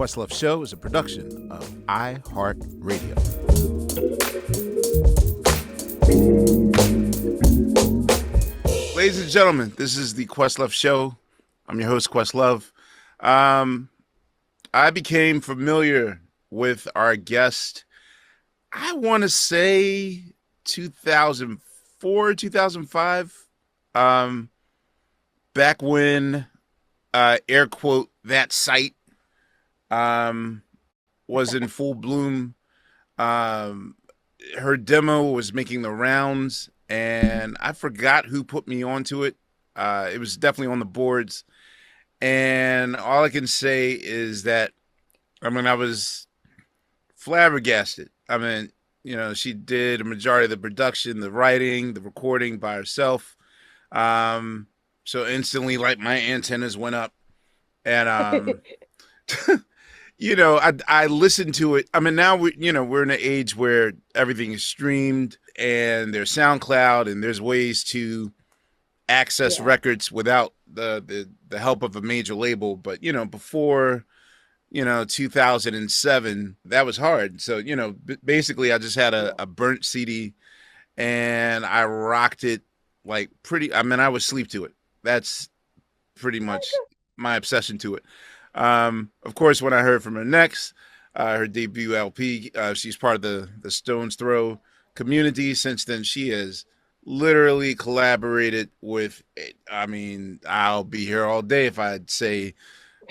Questlove Show is a production of iHeartRadio. Ladies and gentlemen, this is the Questlove Show. I'm your host, Questlove. I became familiar with our guest, I want to say 2004, 2005, back when, air quote, that site was in full bloom. Her demo was making the rounds, and I forgot who put me onto it. It was definitely on the boards. And all I can say is that, I was flabbergasted. She did a majority of the production, the writing, the recording by herself. So instantly, like, my antennas went up. And, I listened to it. Now we're in an age where everything is streamed and there's SoundCloud and there's ways to access records without the help of a major label. But, before, 2007, that was hard. So, basically I just had a burnt CD and I rocked it like I would sleep to it. That's pretty much my obsession to it. Of course, when I heard from her next, her debut LP, she's part of the Stone's Throw community. Since then, she has literally collaborated with, I'll be here all day if I'd say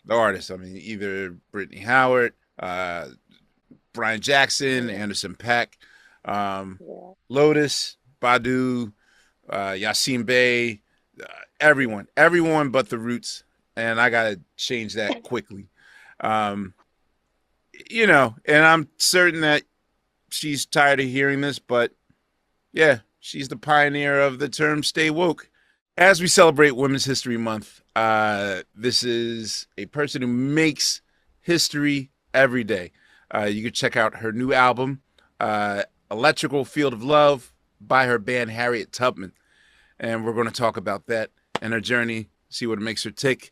the artists. Either Brittany Howard, Brian Jackson, Anderson .Paak, Lotus, Badu, Yasin Bey, everyone but the Roots. And I got to change that quickly. And I'm certain that she's tired of hearing this, but yeah, she's the pioneer of the term stay woke. As we celebrate Women's History Month, this is a person who makes history every day. You can check out her new album, Electrical Field of Love, by her band Harriet Tubman. And we're going to talk about that and her journey, see what makes her tick.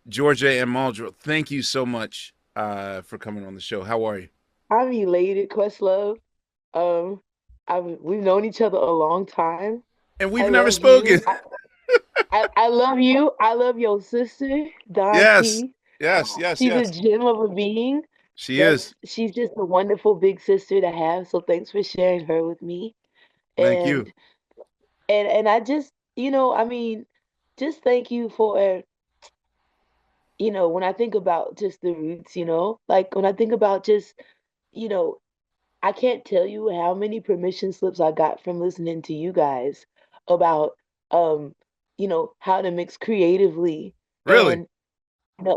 Georgia and Muldrow, thank you so much for coming on the show. How are you? I'm elated, Questlove. We've known each other a long time. And we've never spoken. I love you. I love your sister, Don Yes. T. Yes. She's a gem of a being. She is. She's just a wonderful big sister to have. So thanks for sharing her with me. Thank you. And I just, just thank you for, when I think about just the Roots, like when I think about just, I can't tell you how many permission slips I got from listening to you guys about, how to mix creatively. Really? And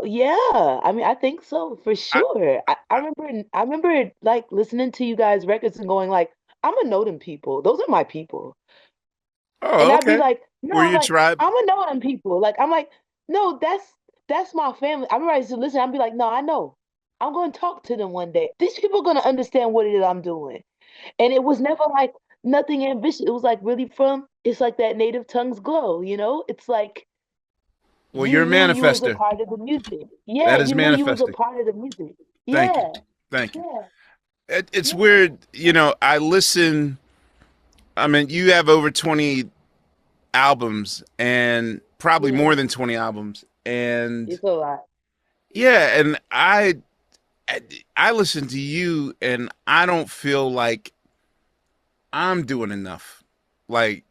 yeah, I think so for sure. I remember like listening to you guys' records and going like, I'm gonna know them people. Those are my people. And Oh, I'd be okay. like, Were no, you like tribe? I'm gonna know them people. Like I'm like, no, that's my family. I remember I used to listen. I'd be like, no, I know. I'm gonna talk to them one day. These people are gonna understand what it is I'm doing. And it was never like nothing ambitious. It was like really it's like that native tongues glow, It's like Well, you you're a knew you was a manifester. part of the music. Yeah, That is you knew you was a manifesting. part of the music. Thank you. Yeah, Thank you. yeah, It's yeah. weird. I listen. You have over 20 albums and probably Yeah, more than 20 albums. And it's a lot. yeah, and I listen to you and I don't feel like I'm doing enough. Like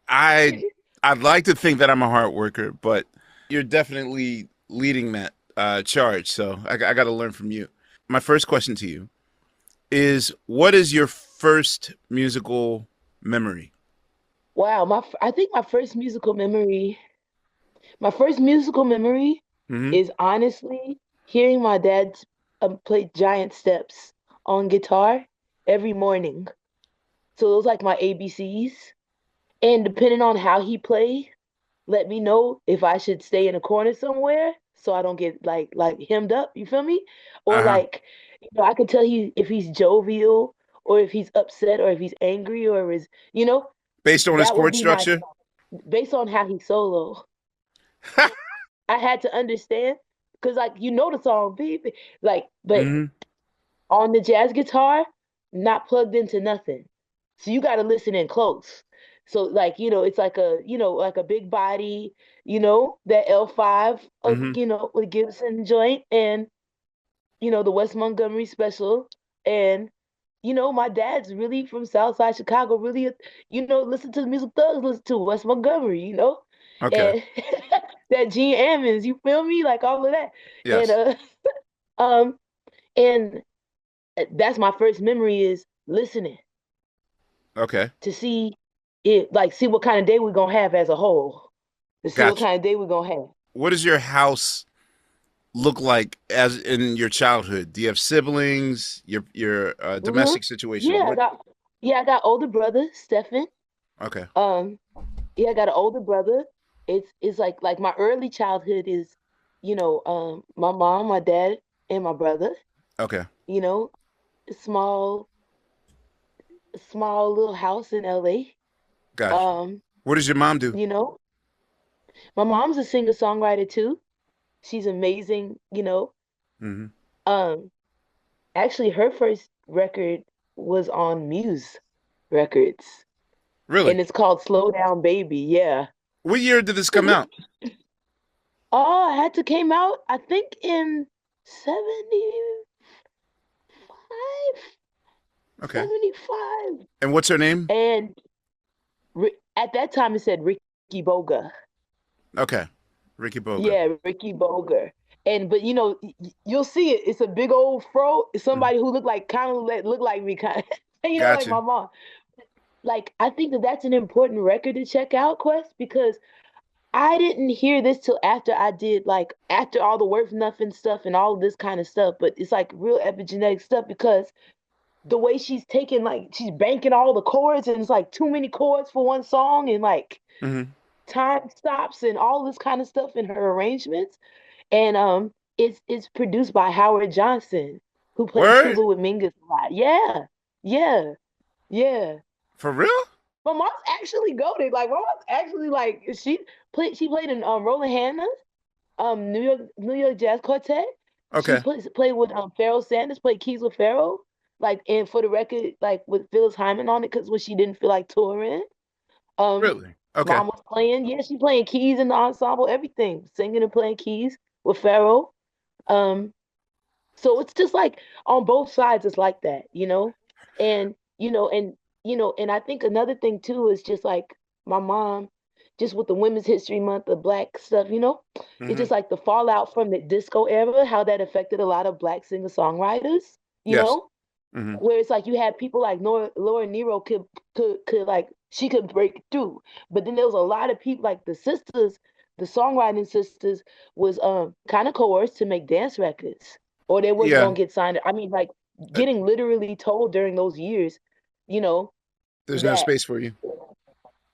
I I'd like to think that I'm a hard worker, but you're definitely leading that charge. So I got to learn from you. My first question to you is, what is your first musical memory? Wow, I think my first musical memory Hmm. is honestly hearing my dad play Giant Steps on guitar every morning. So those like my ABCs. And depending on how he played, let me know if I should stay in a corner somewhere so I don't get like hemmed up, you feel me? Or Uh-huh. like, I can tell you if he's jovial or if he's upset or if he's angry or is, Based on his that would chord be my structure? based on how he solo. I had to understand. because like you know the song, baby, like, but Hmm. on the jazz guitar, not plugged into nothing. So you got to listen in close. So like, it's like like a big body, that L5, Hmm. with Gibson joint and the West Montgomery special. And my dad's really from Southside Chicago, really, listen to the music thugs, listen to West Montgomery. Okay. And that Gene Ammons, you feel me? Like all of that. And Yes. um and that's my first memory is listening Okay. to see it, like see what kind of day we're gonna have as a whole, to see what Gotcha. kind of day we're gonna have. What does your house look like as in your childhood? Do you have siblings? Your hmm domestic situation? Yeah, What? I got older brother, Stephen. Okay. Um, yeah, I got an older brother. It's like my early childhood is, my mom, my dad, and my brother. Okay. You know, a small little house in LA. Gotcha. Um, What does your mom do? you know, my mom's a singer-songwriter too. She's amazing. Hmm. Um, Actually, her first record was on Muse Records, Really? and it's called Slow Down Baby. Yeah. What year did this come out? Oh, it had to came out, I think in 75, Okay. 75. And what's her name? And at that time it said Ricky Boga. Okay. Ricky Boga. Yeah, Ricky Boger. And but you'll see it. It's a big old fro. It's Mhm. somebody who look like me, kind of, like Gotcha. my mom. Like I think that that's an important record to check out, Quest, because I didn't hear this till after I did, like after all the Worth Nothing stuff and all this kind of stuff. But it's like real epigenetic stuff because the way she's taking, like she's banking all the chords and it's like too many chords for one song and like Hmm. time stops and all this kind of stuff in her arrangements. And it's produced by Howard Johnson, who played Word? tuba with Mingus a lot. Yeah, yeah, yeah. For real? My mom's actually goaded. Like my mom's actually like she played in Roland Hannah's New York Jazz Quartet. She Okay. played with Pharoah Sanders, played keys with Pharoah, like and for the record, like with Phyllis Hyman on it, because when she didn't feel like touring. Um, Really? Okay. Mom was playing, yeah, she playing keys in the ensemble, everything, singing and playing keys with Pharoah. Um, so it's just like on both sides, it's like that. And and I think another thing too is just like my mom, just with the Women's History Month, the black stuff. It's Hmm. just like the fallout from the disco era, how that affected a lot of black singer-songwriters, you Yes. know, Hmm. where it's like you had people like Laura Nero could like she could break through, but then there was a lot of people like the sisters, the songwriting sisters was kind of coerced to make dance records, or they wasn't Yeah. gonna get signed. I mean, like Uh, getting literally told during those years, you know, there's no that space for you.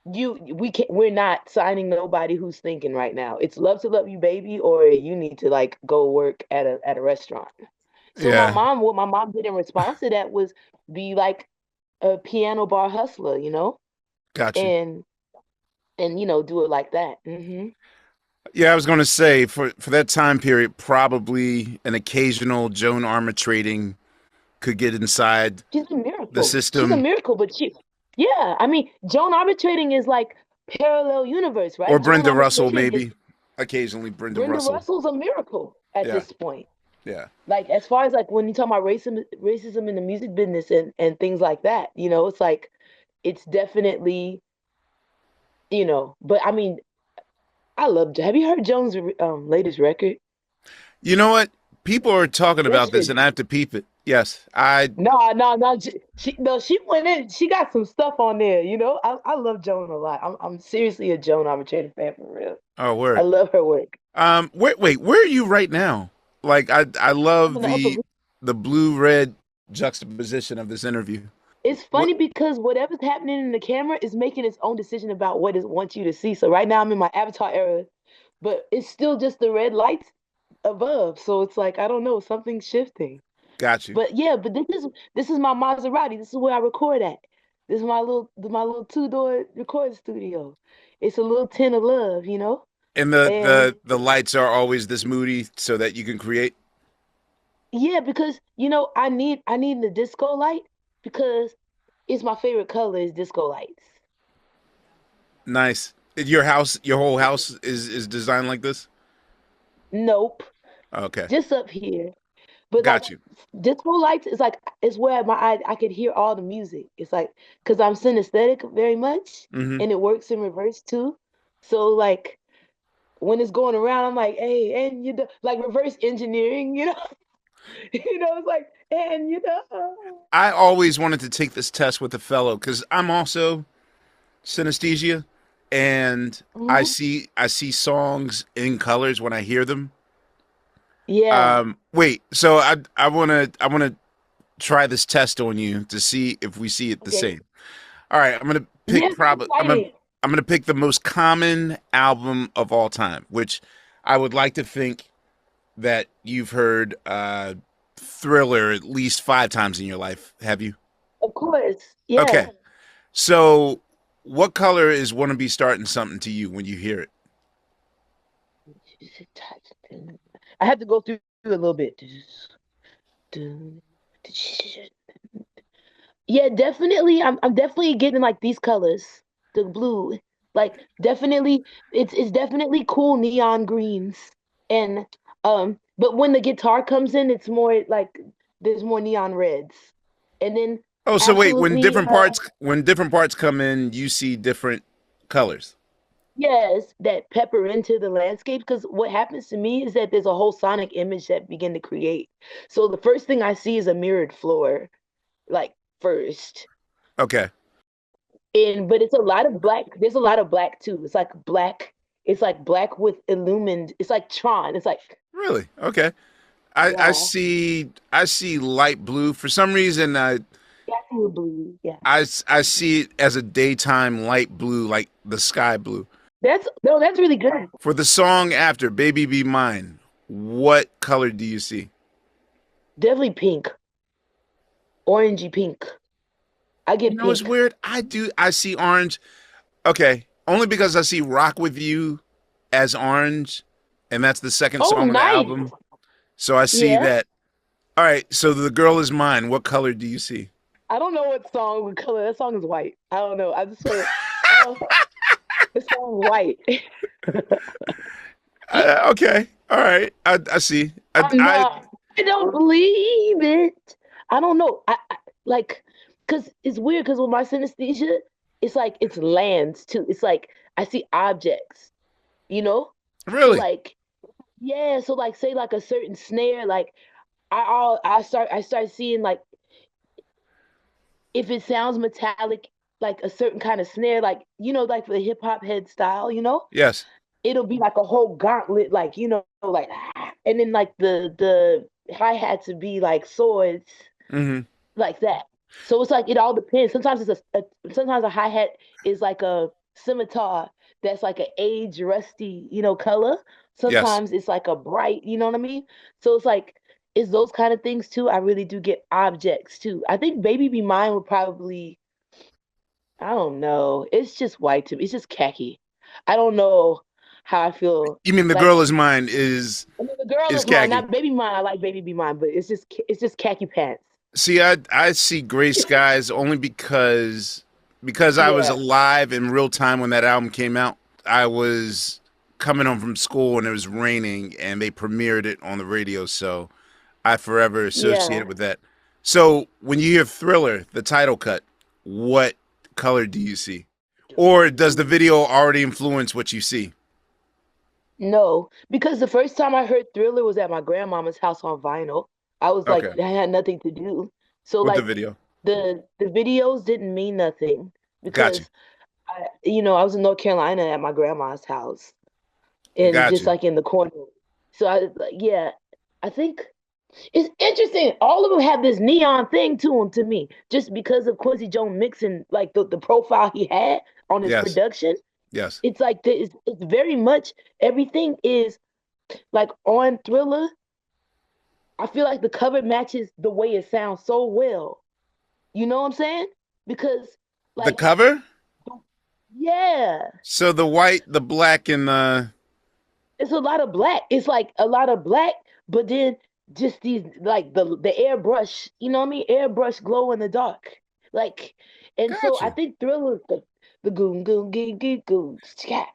we're not signing nobody who's thinking right now. It's love to love you, baby, or you need to like go work at a restaurant. So Yeah. what my mom did in response to that was be like a piano bar hustler, Got you. and do it like that. Yeah, I was going to say for that time period, probably an occasional Joan arbitrating could get inside She's a the miracle. She's a system, miracle, but yeah, I mean, Joan arbitrating is like parallel universe, or right? Joan Brenda Russell, arbitrating is maybe. Occasionally, Brenda Brenda Russell. Russell's a miracle at Yeah. this point. Yeah. Like as far as like when you talk about racism in the music business and things like that, it's like it's definitely, but I mean, I love. Have you heard Joan's latest record? You know what? People are talking about this, Listen, and I have to peep it. Yes, I. no, no, no. She no, she went in. She got some stuff on there. I love Joan a lot. I'm seriously a Joan Armature fan for real. Oh, I word. love her work. Wait, where are you right now? Like, I I'm love in the upper. the blue red juxtaposition of this interview. It's What? funny because whatever's happening in the camera is making its own decision about what it wants you to see. So right now I'm in my avatar era, but it's still just the red lights above. So it's like I don't know, something's shifting. Got you. But yeah, but this is my Maserati. This is where I record at. This is my little two-door recording studio. It's a little tent of love. And And the lights are always this moody so that you can create. yeah, because I need the disco light because it's my favorite color is disco lights. Nice. Your house, your whole house is designed like this. Nope, Okay, just up here. But like got you. disco lights is like it's where I could hear all the music. It's like because I'm synesthetic very much, Hmm. and it works in reverse too. So like when it's going around, I'm like, hey, and like reverse engineering, it's like, and I always wanted to take this test with a fellow because I'm also synesthesia, and Mhm. I see songs in colors when I hear them. Yeah, Wait, so I wanna try this test on you to see if we see it the okay, same. All right, yes, I'm excited. I'm gonna pick the most common album of all time, which I would like to think that you've heard Thriller at least 5 times in your life. Have you? Of course, Okay, yeah. so what color is "Wanna Be Starting Something" to you when you hear it? I have to go through a little bit. Yeah, definitely. I'm definitely getting like these colors, the blue. Like definitely, it's definitely cool neon greens. And but when the guitar comes in, it's more like there's more neon reds. And then Oh, so wait, absolutely, when different parts come in, you see different colors. yes, that pepper into the landscape. Because what happens to me is that there's a whole sonic image that begin to create. So the first thing I see is a mirrored floor, like first. Okay. And but it's a lot of black. There's a lot of black too. It's like black. It's like black with illumined. It's like Tron. It's like Really? Okay. yeah, I see light blue for some reason. yeah, blue. Yeah, I see it as a daytime light blue, like the sky blue. that's no, that's really good. For the song after "Baby Be Mine," what color do you see? Definitely pink, orangey pink. I You get know, it's pink. weird. I see orange. Okay, only because I see "Rock with You" as orange, and that's the second Oh, song of the nice. album. So I see Yeah, that. All right. So "The Girl Is Mine." What color do you see? I don't know what song, what color. That song is white. I don't know. I just want to. Oh, the song white. Okay. All right. I see. I'm not. I don't believe it. I don't know. I like because it's weird because with my synesthesia, it's like it's lands too. It's like I see objects, you know? So Really. like yeah, so like say like a certain snare, like I start seeing like if it sounds metallic, like a certain kind of snare, like like for the hip hop head style, Yes. it'll be like a whole gauntlet, like like and then like the hi-hats would be like swords Hmm. like that. So it's like it all depends. Sometimes sometimes a hi-hat is like a scimitar that's like an age rusty, color. Yes. Sometimes it's like a bright, you know what I mean? So it's like it's those kind of things too. I really do get objects too. I think Baby Be Mine would probably, I don't know. It's just white to me. It's just khaki. I don't know how I feel. You mean "The Like Girl Is Mine" I mean, the girl is is mine, khaki? not baby mine. I like baby be mine, but it's just khaki pants. See, I see gray skies only because I was Yeah, alive in real time when that album came out. I was coming home from school and it was raining and they premiered it on the radio, so I forever associate yeah. it with that. So when you hear Thriller, the title cut, what color do you see? Or does the video already influence what you see? No, because the first time I heard Thriller was at my grandmama's house on vinyl. I was like, Okay. I had nothing to do. So With the like video. the videos didn't mean nothing Got you. because I was in North Carolina at my grandma's house and Got just you. like in the corner. So yeah, I think it's interesting. All of them have this neon thing to them to me, just because of Quincy Jones mixing, like the profile he had on his Yes. production. Yes. It's like it's very much everything is like on Thriller. I feel like the cover matches the way it sounds so well. You know what I'm saying? Because The like cover? yeah, So the white, the black, and the it's a lot of black. It's like a lot of black, but then just these like the airbrush, you know what I mean? Airbrush glow in the dark. Like, and so I Gotcha. think Thriller, the goon goon goon goon goon, yeah,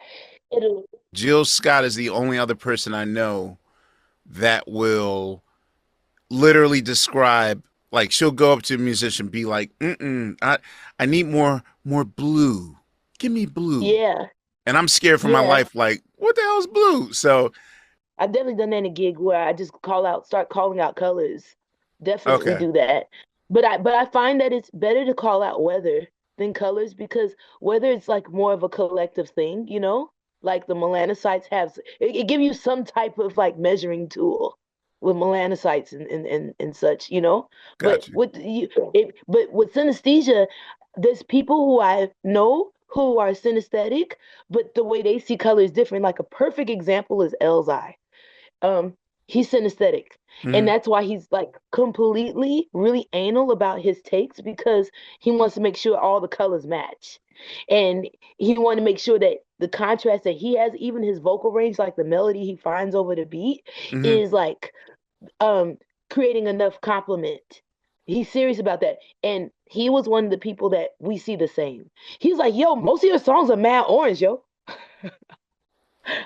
it'll Jill Scott is the only other person I know that will literally describe, like, she'll go up to a musician, be like, I need more blue. Give me blue. yeah, And I'm scared for my yeah. life, like, what the hell is blue? So I've definitely done that in a gig where I just start calling out colors. Definitely okay. do that. But I find that it's better to call out weather than colors because weather is like more of a collective thing, you know? Like the melanocytes have it give you some type of like measuring tool with melanocytes and such, you know? But Got you. with synesthesia, there's people who I know who are synesthetic, but the way they see color is different. Like a perfect example is Elzai. um he's synesthetic, and Hmm. that's why he's like completely really anal about his takes because he wants to make sure all the colors match, and he wanted to make sure that the contrast that he has, even his vocal range, like the melody he finds over the beat, Hmm. is like um creating enough complement. He's serious about that, and he was one of the people that we see the same. He's like, yo, most of your songs are mad orange, yo.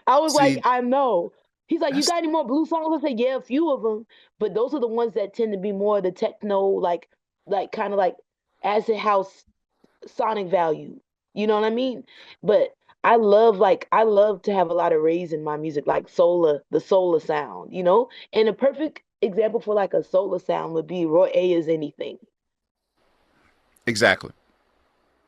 I was like, See, I know. He's like, you that's got any more blue songs? I said, yeah, a few of them, but those are the ones that tend to be more the techno, like kind of like acid house sonic value. You know what I mean? But I love to have a lot of rays in my music, like solar, the solar sound, you know? And a perfect example for like a solar sound would be Roy Ayers Anything. exactly.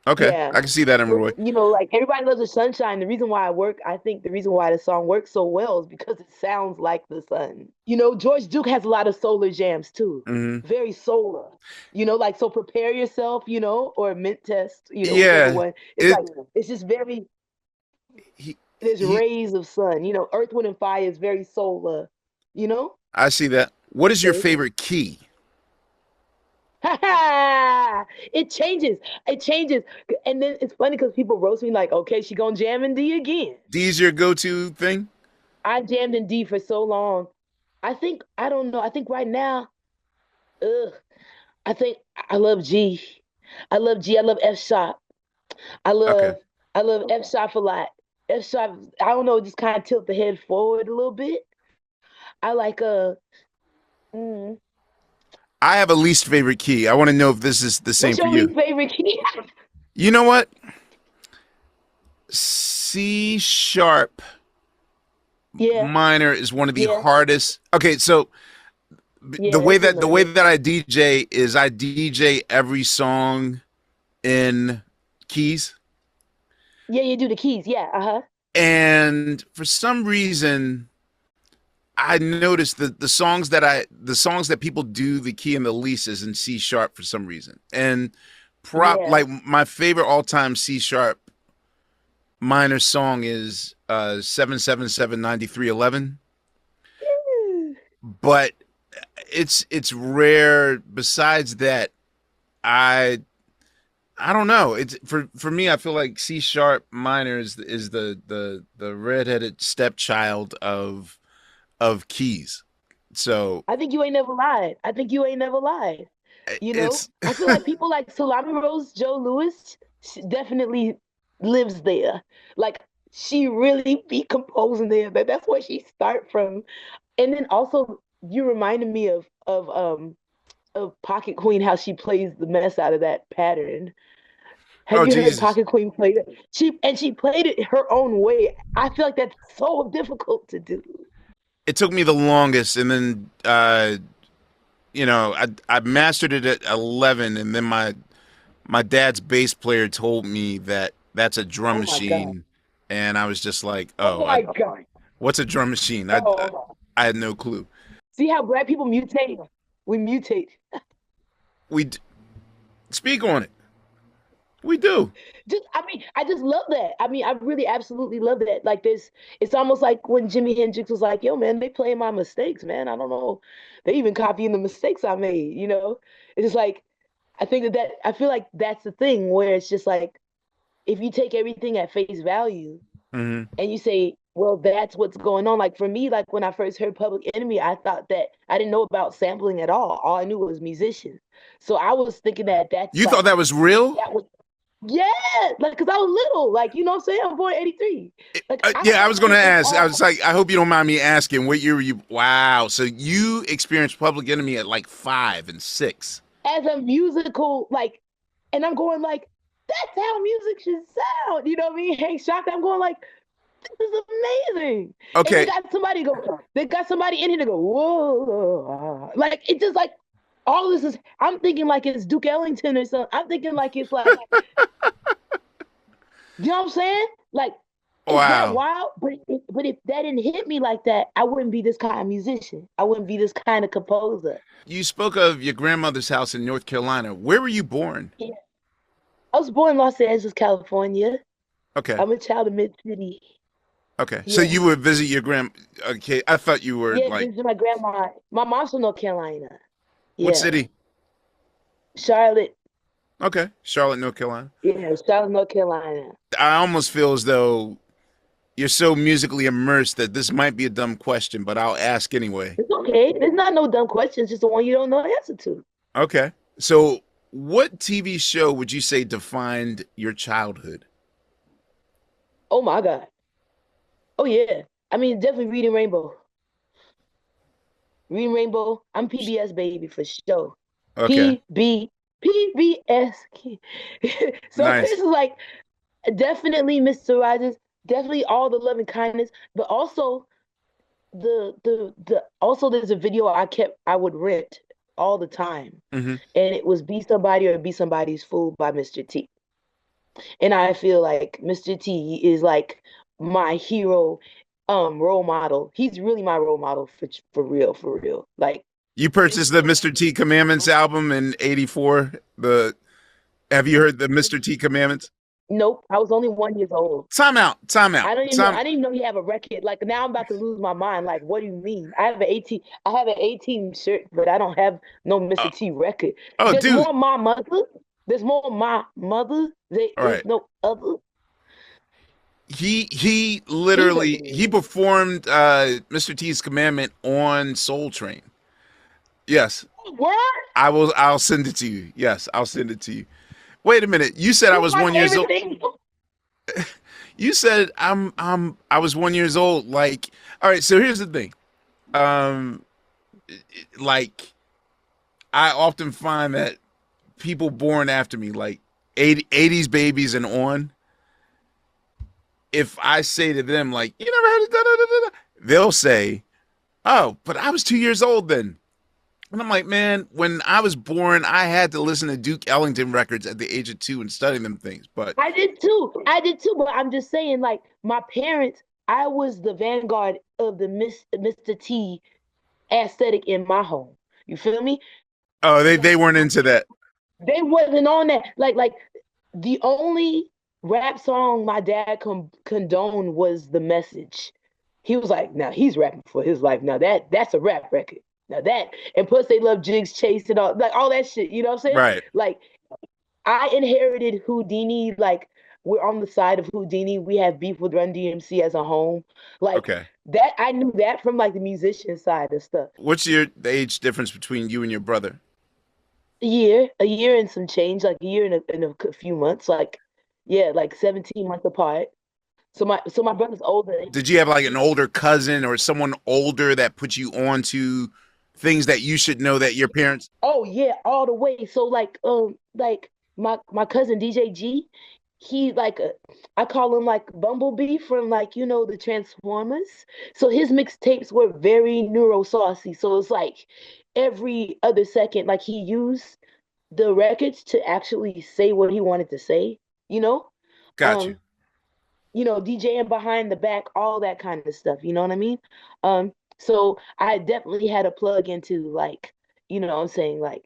Okay. Yeah. I can see that in Roy. You know, like everybody loves the sunshine. The reason why I think the reason why the song works so well is because it sounds like the sun. You know, George Duke has a lot of solar jams too. Hmm. Very solar. You know, like so prepare yourself, you know, or mint test, you know, whichever Yeah. one. It's It like it's just very he there's he rays of sun. You know, Earth, Wind, and Fire is very solar, you know? I see that. What is your Okay. favorite key? It changes. It changes. And then it's funny because people roast me like, okay, she gonna jam in D again. D's your go-to thing? I jammed in D for so long. I don't know. I think right now, ugh, I think I love G. I love G. I love F sharp. I Okay. love I love F sharp a lot. F sharp, I don't know, just kind of tilt the head forward a little bit. I like mm, I have a least favorite key. I want to know if this is the same what's for your you. least favorite key? You know what? C sharp Yeah, minor is one of the yeah, hardest. Okay, so yeah, it's the way annoying. that I DJ is I DJ every song in keys, Yeah, you do the keys. Yeah, uh-huh. and for some reason I noticed that the songs that people do the key in the least is in C sharp for some reason. And Yeah. like my favorite all time C sharp minor song is 7779311. But it's rare. Besides that, I I don't know. It's for me. I feel like C sharp minor is the redheaded stepchild of keys. So I think you ain't never lied. I think you ain't never lied. You know, it's I feel like people like Salami Rose, Joe Lewis, she definitely lives there. Like she really be composing there. That's where she start from. And then also you reminded me of Pocket Queen, how she plays the mess out of that pattern. Have oh you heard Jesus. Pocket Queen play it? She played it her own way. I feel like that's so difficult to do. It took me the longest, and then I mastered it at 11, and then my dad's bass player told me that that's a drum Oh my God. machine, and I was just like, Oh oh, my God. what's a drum machine? Oh. I had no clue. See how black people mutate? We mutate. We speak on it. We do. I just love that. I mean, I really absolutely love that. Like this, it's almost like when Jimi Hendrix was like, yo, man, they playing my mistakes, man. I don't know. They even copying the mistakes I made, you know? It's just like, I feel like that's the thing where it's just like, if you take everything at face value Hmm. and you say, Well, that's what's going on. Like for me, like when I first heard Public Enemy, I thought that I didn't know about sampling at all. All I knew was musicians. So I was thinking that that's You thought like that was real? that was yeah, like because I was little, like you know what I'm saying? I'm born 83. Like I Yeah, I was going to think it's ask. I was all like, I hope you don't mind me asking. What year were you? Wow. So you experienced Public Enemy at like 5 and 6. as a musical, like, and I'm going like, that's how music should sound. You know what I mean? Hey, shocked. I'm going like, this is amazing. And Okay. they got somebody in here to go, whoa. Like it just like all this is I'm thinking like it's Duke Ellington or something. I'm thinking like it's like, you know what I'm saying? Like, is that Wow. wild? But if that didn't hit me like that, I wouldn't be this kind of musician. I wouldn't be this kind of composer. You spoke of your grandmother's house in North Carolina. Where were you born? Yeah. I was born in Los Angeles, California. Okay. I'm a child of Mid City. Okay. So Yeah. you would visit your grand. Okay. I thought you were Yeah, like, this is my grandma. My mom's from North Carolina. what Yeah. city? Charlotte. Okay. Charlotte, North Carolina. Yeah, Charlotte, North Carolina. I almost feel as though you're so musically immersed that this might be a dumb question, but I'll ask anyway. It's okay. There's not no dumb questions, just the one you don't know the answer to. Okay. So, what TV show would you say defined your childhood? Oh my God. Oh yeah. I mean, definitely Reading Rainbow. Reading Rainbow. I'm PBS baby for sure. Okay. PB PBS. So Nice. this is like definitely Mr. Rogers, definitely all the love and kindness, but also the also there's a video I would rent all the time, Hmm. and it was Be Somebody or Be Somebody's Fool by Mr. T. And I feel like Mr. T is like my hero, role model. He's really my role model for real, for real. Like You purchased the Mr. T Commandments album in '84. The Have you heard the Mr. T Commandments? nope, I was only 1 year old. Time out. Time out. I didn't even know he had a record. Like now I'm about to lose my mind. Like, what do you mean? I have an 18 shirt, but I don't have no Uh, Mr. T record. oh, There's dude. more my mother. There's more my mother. There All is right. no other. He He's literally he amazing. performed Mr. T's Commandment on Soul Train. Yes, What? I'll send it to you. Yes, I'll send it to you. Wait a minute. You said I It's was my 1 years favorite old. thing. You said I was 1 years old. Like, all right. So here's the thing. Um, like I often find that people born after me, like 80s babies and on, if I say to them like, you never heard of da da da da, they'll say, oh, but I was 2 years old then. And I'm like, man, when I was born, I had to listen to Duke Ellington records at the age of 2 and study them things. But I did too. I did too. But I'm just saying, like my parents, I was the vanguard of the Mr. T aesthetic in my home. You feel me? oh, they Like weren't into that. they wasn't on that. Like the only rap song my dad condoned was The Message. He was like, now he's rapping for his life. Now that's a rap record. Now that and plus they love Jigs Chase and all that shit. You know what I'm saying? Right. Like I inherited Houdini. Like we're on the side of Houdini. We have beef with Run DMC as a home. Like Okay. that I knew that from like the musician side of stuff. What's the age difference between you and your brother? A year and some change, like a year and a few months, like yeah, like 17 months apart. So my brother's older. Did you have like an older cousin or someone older that put you on to things that you should know that your parents? Oh yeah, all the way. So like my cousin DJ G, he like I call him like Bumblebee from like the Transformers. So his mixtapes were very neuro saucy. So it's like every other second, like he used the records to actually say what he wanted to say, you know? Got you. Um, DJing behind the back, all that kind of stuff. You know what I mean? So I definitely had a plug into like, what I'm saying, like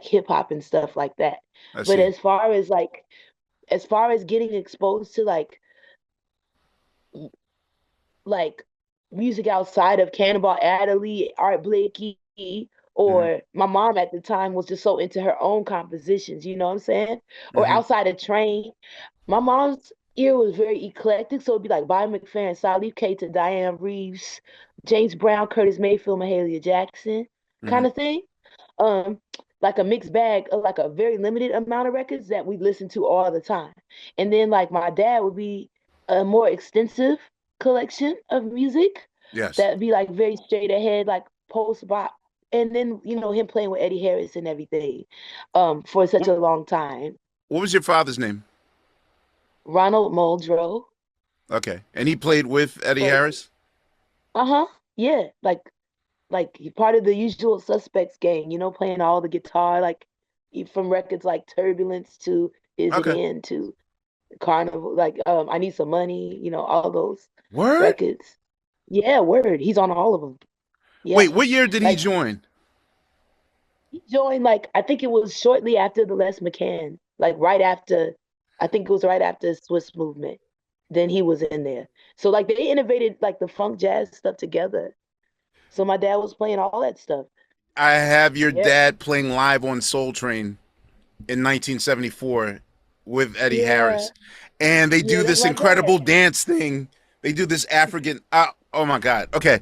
hip hop and stuff like that. I But see. as far as getting exposed to like music outside of Cannonball Adderley, Art Blakey, Hmm. or my mom at the time was just so into her own compositions, you know what I'm saying? Or Hmm. outside of Train. My mom's ear was very eclectic. So it'd be like Bobby McFerrin, Salif K to Diane Reeves, James Brown, Curtis Mayfield, Mahalia Jackson Hmm. kind of thing. Um, like a mixed bag of like a very limited amount of records that we listen to all the time. And then like my dad would be a more extensive collection of music Yes. that'd be like very straight ahead, like post bop. And then, him playing with Eddie Harris and everything for such What, a long time. what was your father's name? Ronald Muldrow. Okay, and he played with Eddie So, Harris. uh-huh. Yeah, like he part of the Usual Suspects gang, playing all the guitar, like from records like Turbulence to Is It Okay. In to Carnival, like I Need Some Money, all those Word. records. Yeah, word. He's on all of them. Wait, Yeah. what year did he Like join? he joined like I think it was shortly after the Les McCann, like right after I think it was right after the Swiss movement. Then he was in there. So like they innovated like the funk jazz stuff together. So my dad was playing all that stuff. I have your Yeah. dad playing live on Soul Train in 1974 with Eddie Yeah. Harris, and they Yeah, do that's this my dad. incredible dance thing. They do this African. Oh my God. Okay,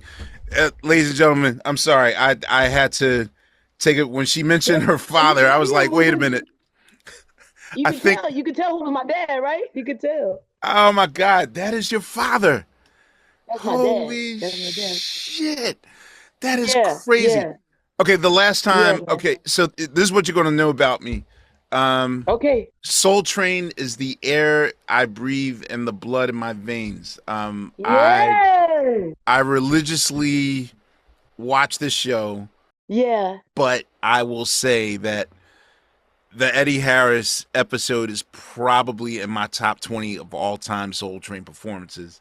ladies and gentlemen, I'm sorry. I had to take it when she mentioned That's her father. I was like, wait a you minute. you I could think. tell. You could tell who was my dad, right? You could tell. Oh my God, that is your father. That's my dad. Holy That's my dad. shit. That is Yeah, crazy. yeah, Okay, the last yeah, time. man. Okay, so this is what you're going to know about me. Okay. Soul Train is the air I breathe and the blood in my veins. Yeah. I religiously watch this show, Yeah. but I will say that the Eddie Harris episode is probably in my top 20 of all time Soul Train performances.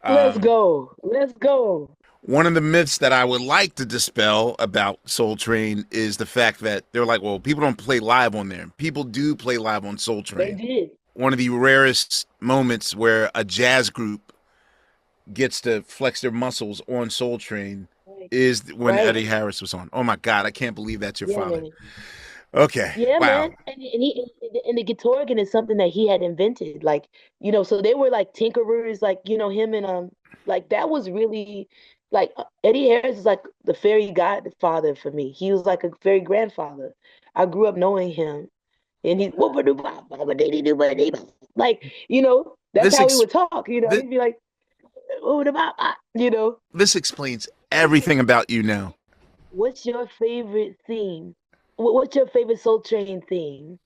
Let's Um, go. Let's go. One of the myths that I would like to dispel about Soul Train is the fact that they're like, well, people don't play live on there. People do play live on Soul They Train. did. One of the rarest moments where a jazz group gets to flex their muscles on Soul Train Right. is when Right. Eddie Harris was on. Oh my God, I can't believe that's your Yeah, father. man. Okay, Yeah, wow. man. And the guitar organ is something that he had invented. Like, so they were like tinkerers, like, him and like that was really like Eddie Harris is like the fairy godfather for me. He was like a fairy grandfather. I grew up knowing him. And he like, that's This how we ex- would talk, this, he'd be like, you know. this explains everything about you now. What's your favorite theme? What's your favorite Soul Train theme?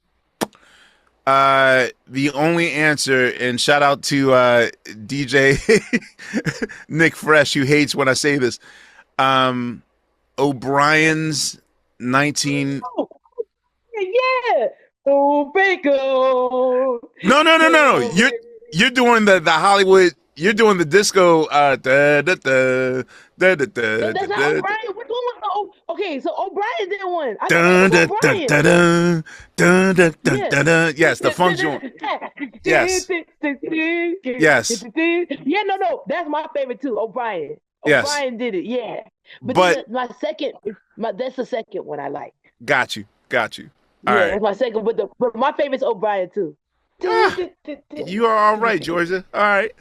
The only answer, and shout out to DJ Nick Fresh, who hates when I say this. Um, O'Brien's 19. Oh, yeah. Oh, Baco. No, no, no, no, no. You're doing the Hollywood. You're doing the disco. No, that's not O'Brien. Which one was okay, so O'Brien did one. I thought that dun, was dun, dun, O'Brien. dun, dun, dun, dun, dun, Yeah. dun, dun. Yes, the funk joint. Yes, yes, Yeah, no, that's my favorite too. O'Brien. yes. O'Brien did it, yeah. But then But my second, that's the second one I like. got you, got you. All Yeah, right. that's my second. But my favorite's O'Brien too. Ah, you are all right, Georgia. All right.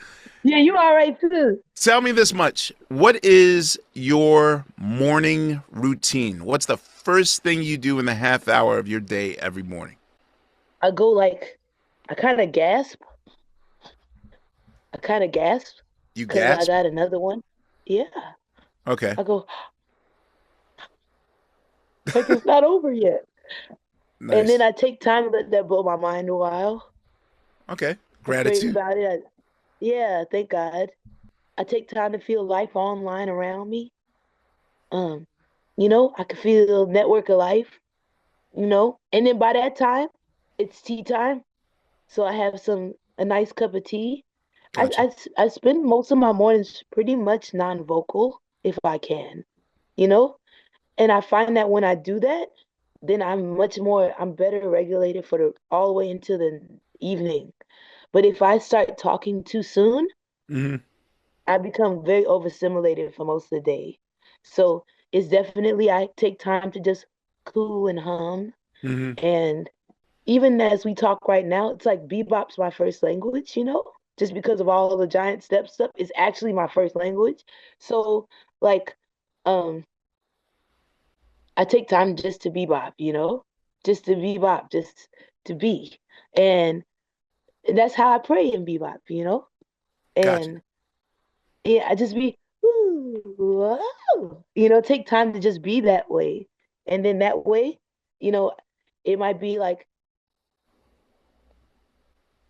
Yeah, you all right too. Tell me this much. What is your morning routine? What's the first thing you do in the half hour of your day every morning? I go like, I kind of gasp. I kind of gasp You because I gasp? got another one. Yeah, Okay. I go like it's not over yet, and then Nice. I take time to let that blow my mind a while. Okay. I pray Gratitude. about it. Yeah, thank God. I take time to feel life online around me. Um, I can feel the network of life. And then by that time, it's tea time. So I have a nice cup of tea. Gotcha. I spend most of my mornings pretty much non-vocal if I can, you know? And I find that when I do that, then I'm better regulated for the all the way into the evening. But if I start talking too soon, Hmm. I become very overstimulated for most of the day. So it's definitely I take time to just cool and hum Hmm. and even as we talk right now, it's like bebop's my first language, just because of all the giant step stuff. It's actually my first language. So like um I take time just to bebop, just to bebop, just to be. And that's how I pray in bebop. Gotcha. And yeah, I just be ooh, whoa, take time to just be that way. And then that way, you know, it might be like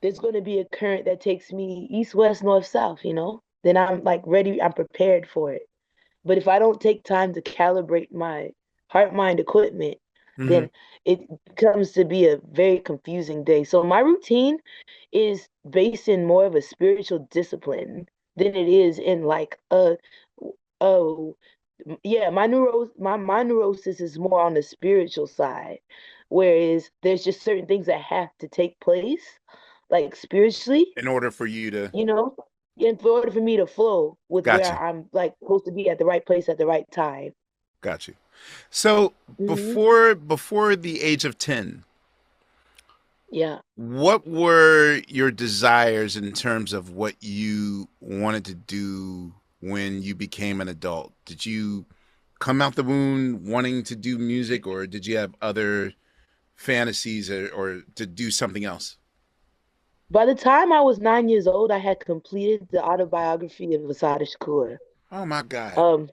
there's going to be a current that takes me east, west, north, south, then I'm like ready, I'm prepared for it. But if I don't take time to calibrate my heart mind equipment, Hmm. then it comes to be a very confusing day. So my routine is based in more of a spiritual discipline than it is in like oh yeah, my neurosis is more on the spiritual side, whereas there's just certain things that have to take place, like spiritually, In order for you to, you know, in order for me to flow with where got you, I'm like supposed to be at the right place at the right time. got you. So Hmm. before the age of 10, Yeah. what were your desires in terms of what you wanted to do when you became an adult? Did you come out the womb wanting to do music, or did you have other fantasies, or to do something else? By the time I was 9 years old, I had completed the autobiography of Asada Shakur. Oh my God. Um,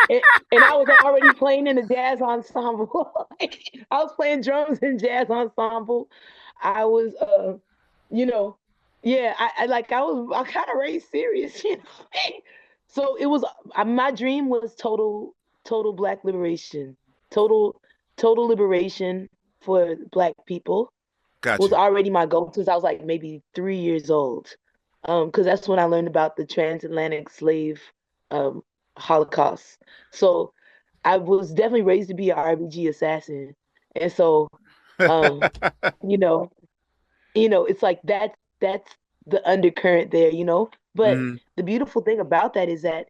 and, and I was already playing in the jazz ensemble. I was playing drums in jazz ensemble. I was, you know, yeah, I kind of raised serious, So it was my dream was total Black liberation, total total liberation for Black people Got was you. already my goal since I was like maybe 3 years old. Because that's when I learned about the transatlantic slave um Holocaust. So I was definitely raised to be an RBG assassin. And so um, you know, it's like that's the undercurrent there. But Hmm. the beautiful thing about that is that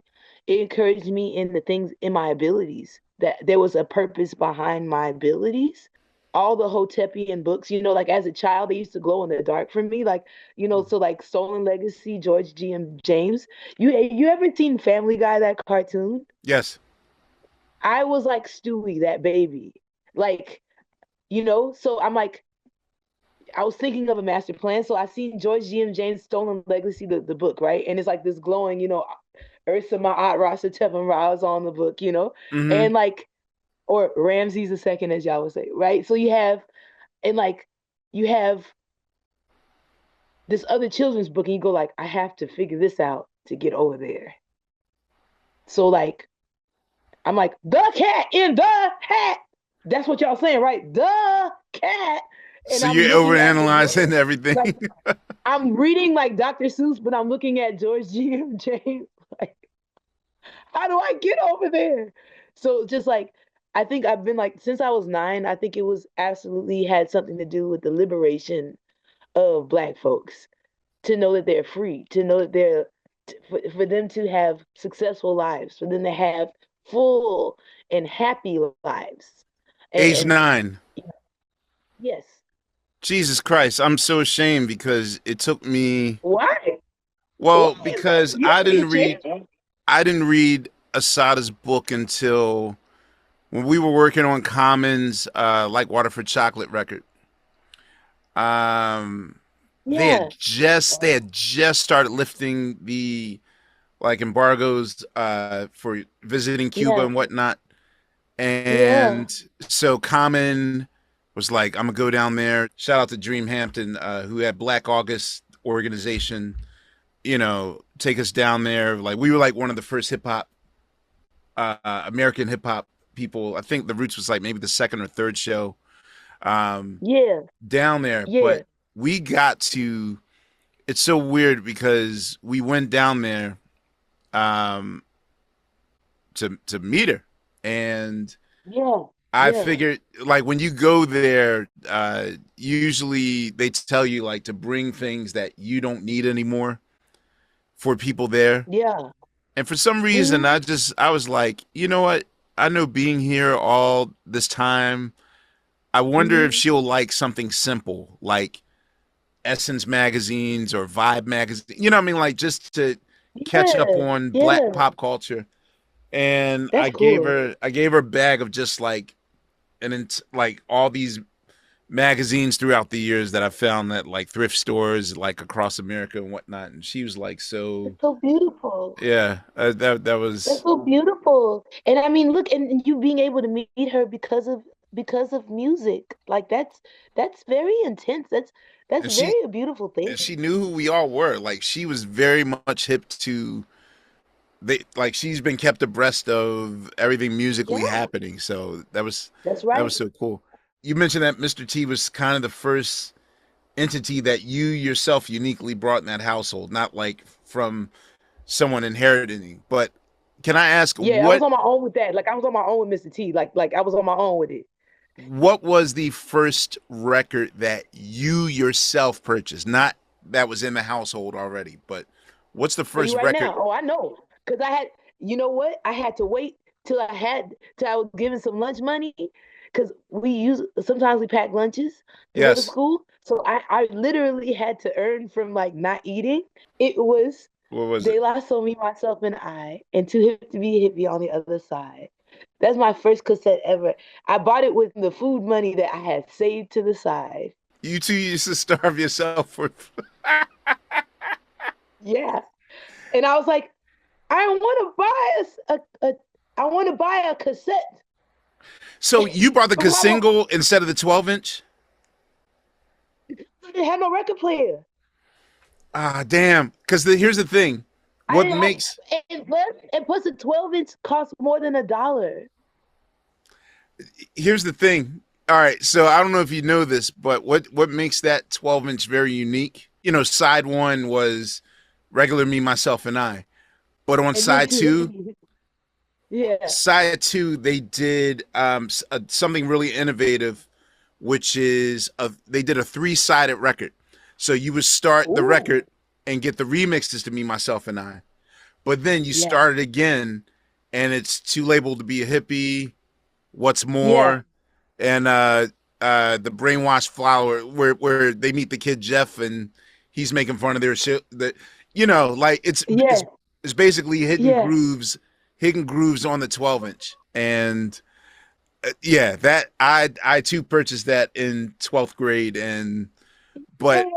it encouraged me in the things in my abilities, that there was a purpose behind my abilities. All the Hotepian books, like as a child, they used to glow in the dark for me. Like, so like Stolen Legacy, George G. M. James. You ever seen Family Guy, that cartoon? Yes. I was like Stewie, that baby. Like, so I'm like, I was thinking of a master plan. So I seen George G.M. James' Stolen Legacy, the book, right? And it's like this glowing, Ursa Ma'at Rasa Tevin Ra's on the book. Hmm. And like, or Ramses the second, as y'all would say, right? So you have, and like, you have this other children's book, and you go like, I have to figure this out to get over there. So like, I'm like, the cat in the hat. That's what y'all saying, right? The cat. And So I'm you're looking at the overanalyzing words. everything. Like I'm reading like Dr. Seuss, but I'm looking at George G.M. James. Like, how do I get over there? So just like I think I've been like since I was 9, I think it was absolutely had something to do with the liberation of Black folks to know that they're free, to know that for them to have successful lives, for them to have full and happy lives. Age And 9. yes, Jesus Christ, I'm so ashamed because it took me, why? Why well, is that? because You don't be ashamed. I didn't read Asada's book until when we were working on Common's like Waterford Chocolate record. Um Yeah, they had just started lifting the like embargoes for visiting Cuba yeah, and whatnot. yeah, And so Common was like, I'm gonna go down there. Shout out to Dreamhampton, who had Black August organization, take us down there. Like we were like one of the first hip hop, American hip hop people. I think the Roots was like maybe the second or third show um, yeah, down there. yeah, But we got to. It's so weird because we went down there um, to meet her, and yeah, I yeah, figured like when you go there, usually they tell you like to bring things that you don't need anymore for people there. yeah. And for some reason, Hmm. I was like, you know what? I know being here all this time, I wonder if Hmm. she'll like something simple like Essence magazines or Vibe magazine. You know what I mean? Like just to catch up Yeah, on black yeah, pop culture. And that's cool. I gave her a bag of just like like all these magazines throughout the years that I found at like thrift stores like across America and whatnot. And she was like, That's so so beautiful. yeah, that That's was so beautiful. And I mean, look, and you being able to meet her because of music. Like that's very intense. That's and she very a beautiful and she thing. knew who we all were. Like she was very much hip to they like she's been kept abreast of everything musically Yeah, happening. So that's that right. was so cool. You mentioned that Mr. T was kind of the first entity that you yourself uniquely brought in that household, not like from someone inheriting. But can I ask Yeah, I was on my own with that. Like I was on my own with Mr. T. Like I was on my own with it. what was the first record that you yourself purchased? Not that was in the household already, but what's the Tell you first right record? now. Oh, I know. Because I had, you know what? I had to wait till I was given some lunch money. Because sometimes we pack lunches to go to Yes. school. So I literally had to earn from like not eating. It was What was it? De La Soul, Me, Myself, and I, and Too Hip to Be Hippie on the other side. That's my first cassette ever. I bought it with the food money that I had saved to the side. You two used to starve yourself for. Yeah. And I was like, I want to buy I want to buy a cassette So you bought the from Mama. single instead of the 12-inch? I didn't have no record player. Ah, damn. Because here's the thing. I What didn't have, makes and plus the 12-inch cost more than $1. here's the thing. All right, so I don't know if you know this, but what makes that 12-inch very unique? You know, side one was regular me, myself, and I. But on And then side too hip to two, be. Yeah. they did something really innovative, which is they did a three-sided record. So you would start the Ooh. record and get the remixes to me, myself, and I. But then you Yeah. start it again, and it's too labeled to be a hippie. What's Yeah. more, and the brainwashed flower, where they meet the kid Jeff, and he's making fun of their shit. That like Yeah. it's basically Yeah. hidden grooves on the 12-inch, and yeah, that I too purchased that in 12th grade, and Yeah. but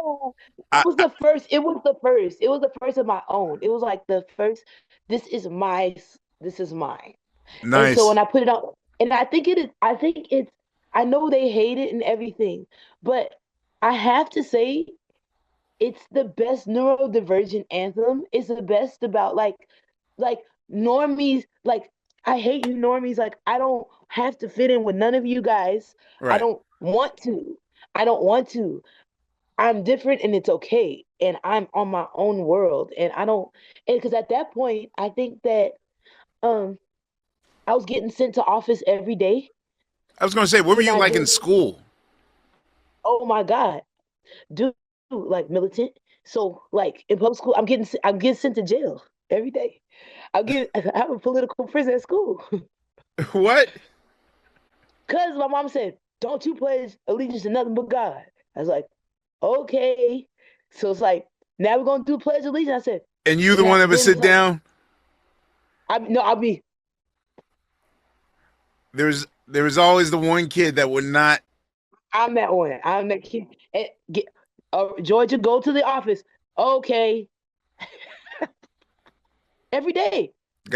I, I It was the first of my own. It was like the first. This is my. This is mine. And so nice. when I put it on, and I think it is. I think it's. I know they hate it and everything, but I have to say it's the best neurodivergent anthem. It's the best about like normies. Like I hate you normies. Like I don't have to fit in with none of you guys. I Right. don't want to. I don't want to. I'm different and it's okay. And I'm on my own world. And I don't and because at that point I think that um I was getting sent to office every day. I was gonna say, what were And you I like in just, school? oh my God, dude, like militant. So like in public school, I'm getting sent to jail every day. I have a political prison at school. What? Cause my mom said, don't you pledge allegiance to nothing but God. I was like, okay. So it's like, now we're gonna do pledge allegiance. I said, And you the now one that would then sit it's like, down? I'll be There was always the one kid that would not. I'm that one. I'm that kid. And get Georgia, go to the office. Okay. Every day.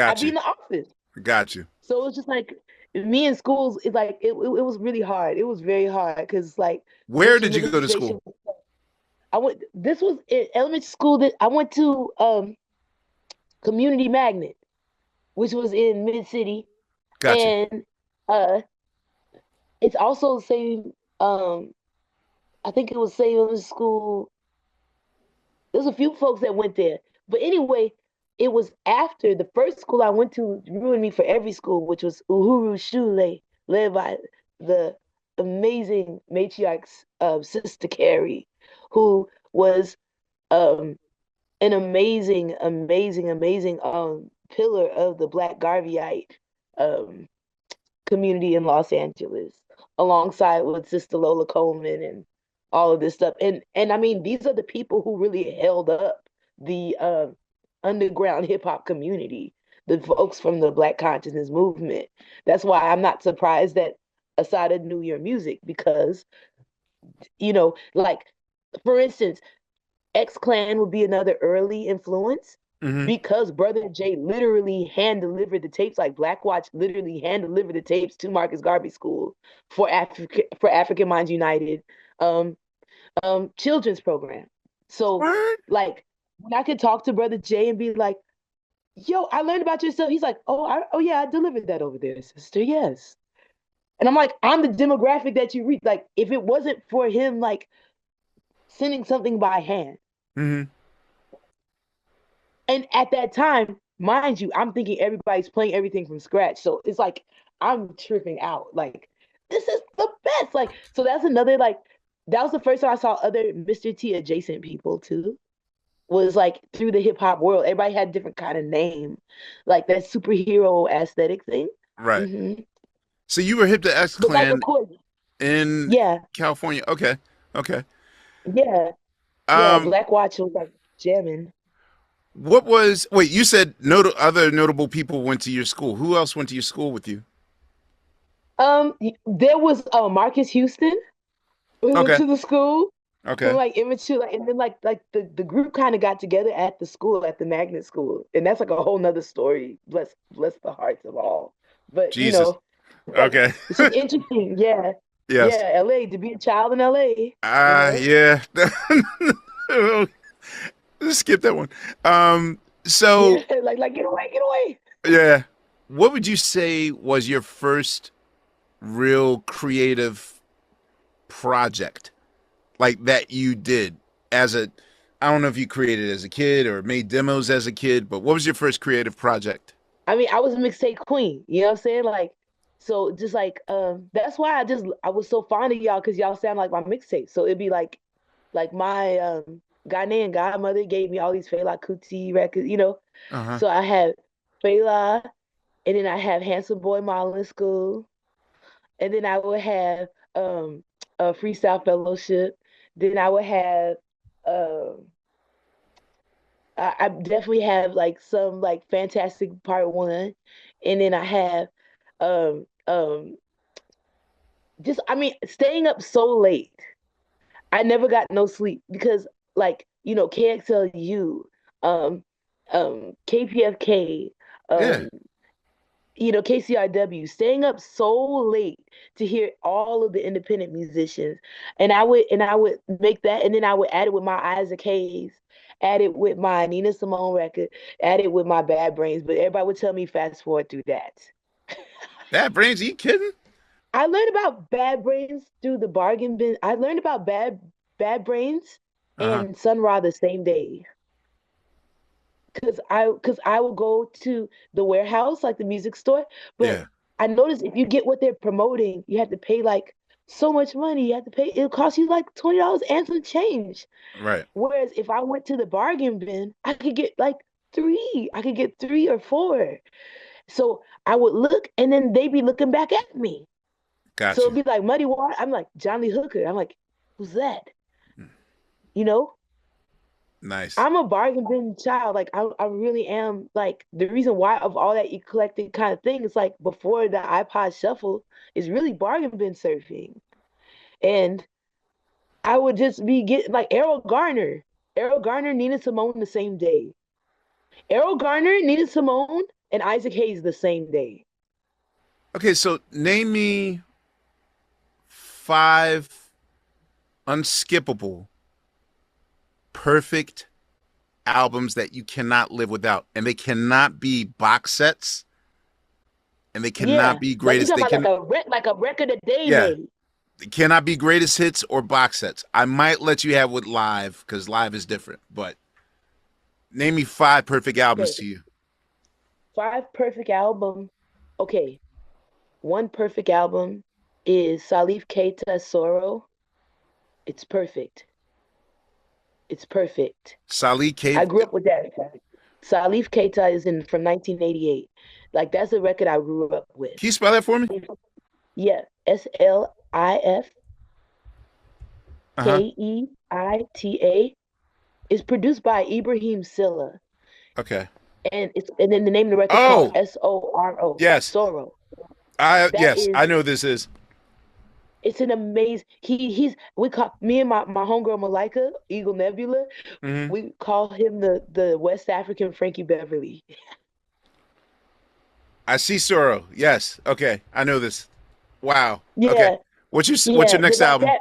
I'd Got be you. in the office. Got you. So it's just like me in schools, it's like it was really hard. It was very hard because like Where racial did you go to minimization. school? I went this was in elementary school that I went to community magnet, which was in mid city. Got you. And uh it's also the same I think it was same elementary school. There's a few folks that went there. But anyway, it was after the first school I went to ruined me for every school, which was Uhuru Shule, led by the amazing matriarch Sister Carrie, who was um, an amazing pillar of the Black Garveyite um, community in Los Angeles, alongside with Sister Lola Coleman and all of this stuff. And I mean, these are the people who really held up the underground hip hop community, the folks from the Black consciousness movement. That's why I'm not surprised that Asada knew your music because, like, for instance, X Clan would be another early influence Hmm. because Brother Jay literally hand delivered the tapes, like Black Watch literally hand delivered the tapes to Marcus Garvey School for African Minds United um children's program. So Word. like when I could talk to Brother Jay and be like, yo, I learned about your stuff. He's like, oh yeah, I delivered that over there, sister. Yes. And I'm like, I'm the demographic that you reach. Like, if it wasn't for him, like sending something by hand, Hmm. and at that time, mind you, I'm thinking everybody's playing everything from scratch. So it's like I'm tripping out. Like, this is the best. Like, so that's another like that was the first time I saw other Mr. T adjacent people too. Was like through the hip hop world. Everybody had a different kind of name, like that superhero aesthetic thing. Right. hmm So you were hip to X But like, of Clan course, in yeah, California. Okay. Okay. yeah, yeah. Um, Black Watch was like jamming. what was, wait, you said other notable people went to your school. Who else went to your school with you? There was Marcus Houston who went Okay. to the school from Okay. like immature, like, and then like the group kind of got together at the school at the magnet school, and that's like a whole nother story. Bless the hearts of all. But Jesus. like Okay. it's just interesting. Yeah, Yes. yeah. LA to be a child in LA. You know. Yeah. Skip that one. Yeah, So like get away. yeah. What would you say was your first real creative project like that you did as a, I don't know if you created as a kid or made demos as a kid, but what was your first creative project? I mean, I was a mixtape queen. You know what I'm saying? Like, so just like that's why I was so fond of y'all because y'all sound like my mixtape. So it'd be like my Ghanaian godmother gave me all these Fela Kuti records. Uh-huh. So I had Fela, and then I have Handsome Boy Modeling School, and then I would have a Freestyle Fellowship. Then I would have um I definitely have like some like Fantastic Part One, and then I have just I mean staying up so late. I never got no sleep because like KXLU, KPFK, Yeah. um KCRW, staying up so late to hear all of the independent musicians. And I would make that and then I would add it with my Isaac Hayes, add it with my Nina Simone record, add it with my Bad Brains, but everybody would tell me fast forward through that. Bad Brains, are you kidding? I learned about Bad Brains through the bargain bin. I learned about Bad Brains Uh-huh. and Sun Ra the same day. Cause I will go to the warehouse, like the music store, but Yeah. I noticed if you get what they're promoting, you have to pay like so much money. You have to pay, it'll cost you like $20 and some change. Right. Whereas if I went to the bargain bin, I could get like three. I could get three or four. So I would look and then they'd be looking back at me. So Gotcha. it'd be like Muddy Water. I'm like, Johnny Hooker. I'm like, who's that? Hmm. You know? Nice. I'm a bargain bin child. Like I really am. Like the reason why of all that eclectic kind of thing is like before the iPod Shuffle is really bargain bin surfing, and I would just be getting like Errol Garner, Nina Simone the same day. Errol Garner, Nina Simone, and Isaac Hayes the same day. Okay, so name me five unskippable, perfect albums that you cannot live without. And they cannot be box sets and they cannot Yeah, be like you greatest. talking They about can, like a record a day yeah, made. they cannot be greatest hits or box sets. I might let you have with live because live is different, but name me five perfect albums Okay, to you. five perfect album. Okay, one perfect album is Salif Keita's Sorrow. It's perfect. It's perfect. Salih I Cave. grew up with that. Salif Keita is in from 1988. Like that's a record I grew up with. Can you spell that for me? Yeah, Slifkeita. Uh-huh. It's produced by Ibrahim Silla, Okay. and then the name of the record's called Oh, Soro. yes. Soro. I That yes, I is know this is. it's an amazing he's we call me and my homegirl Malika, Eagle Nebula, Hmm. we call him the West African Frankie Beverly. I see Sorrow. Yes. Okay. I know this. Wow. Okay. Yeah, What's your yeah. next Like album? that.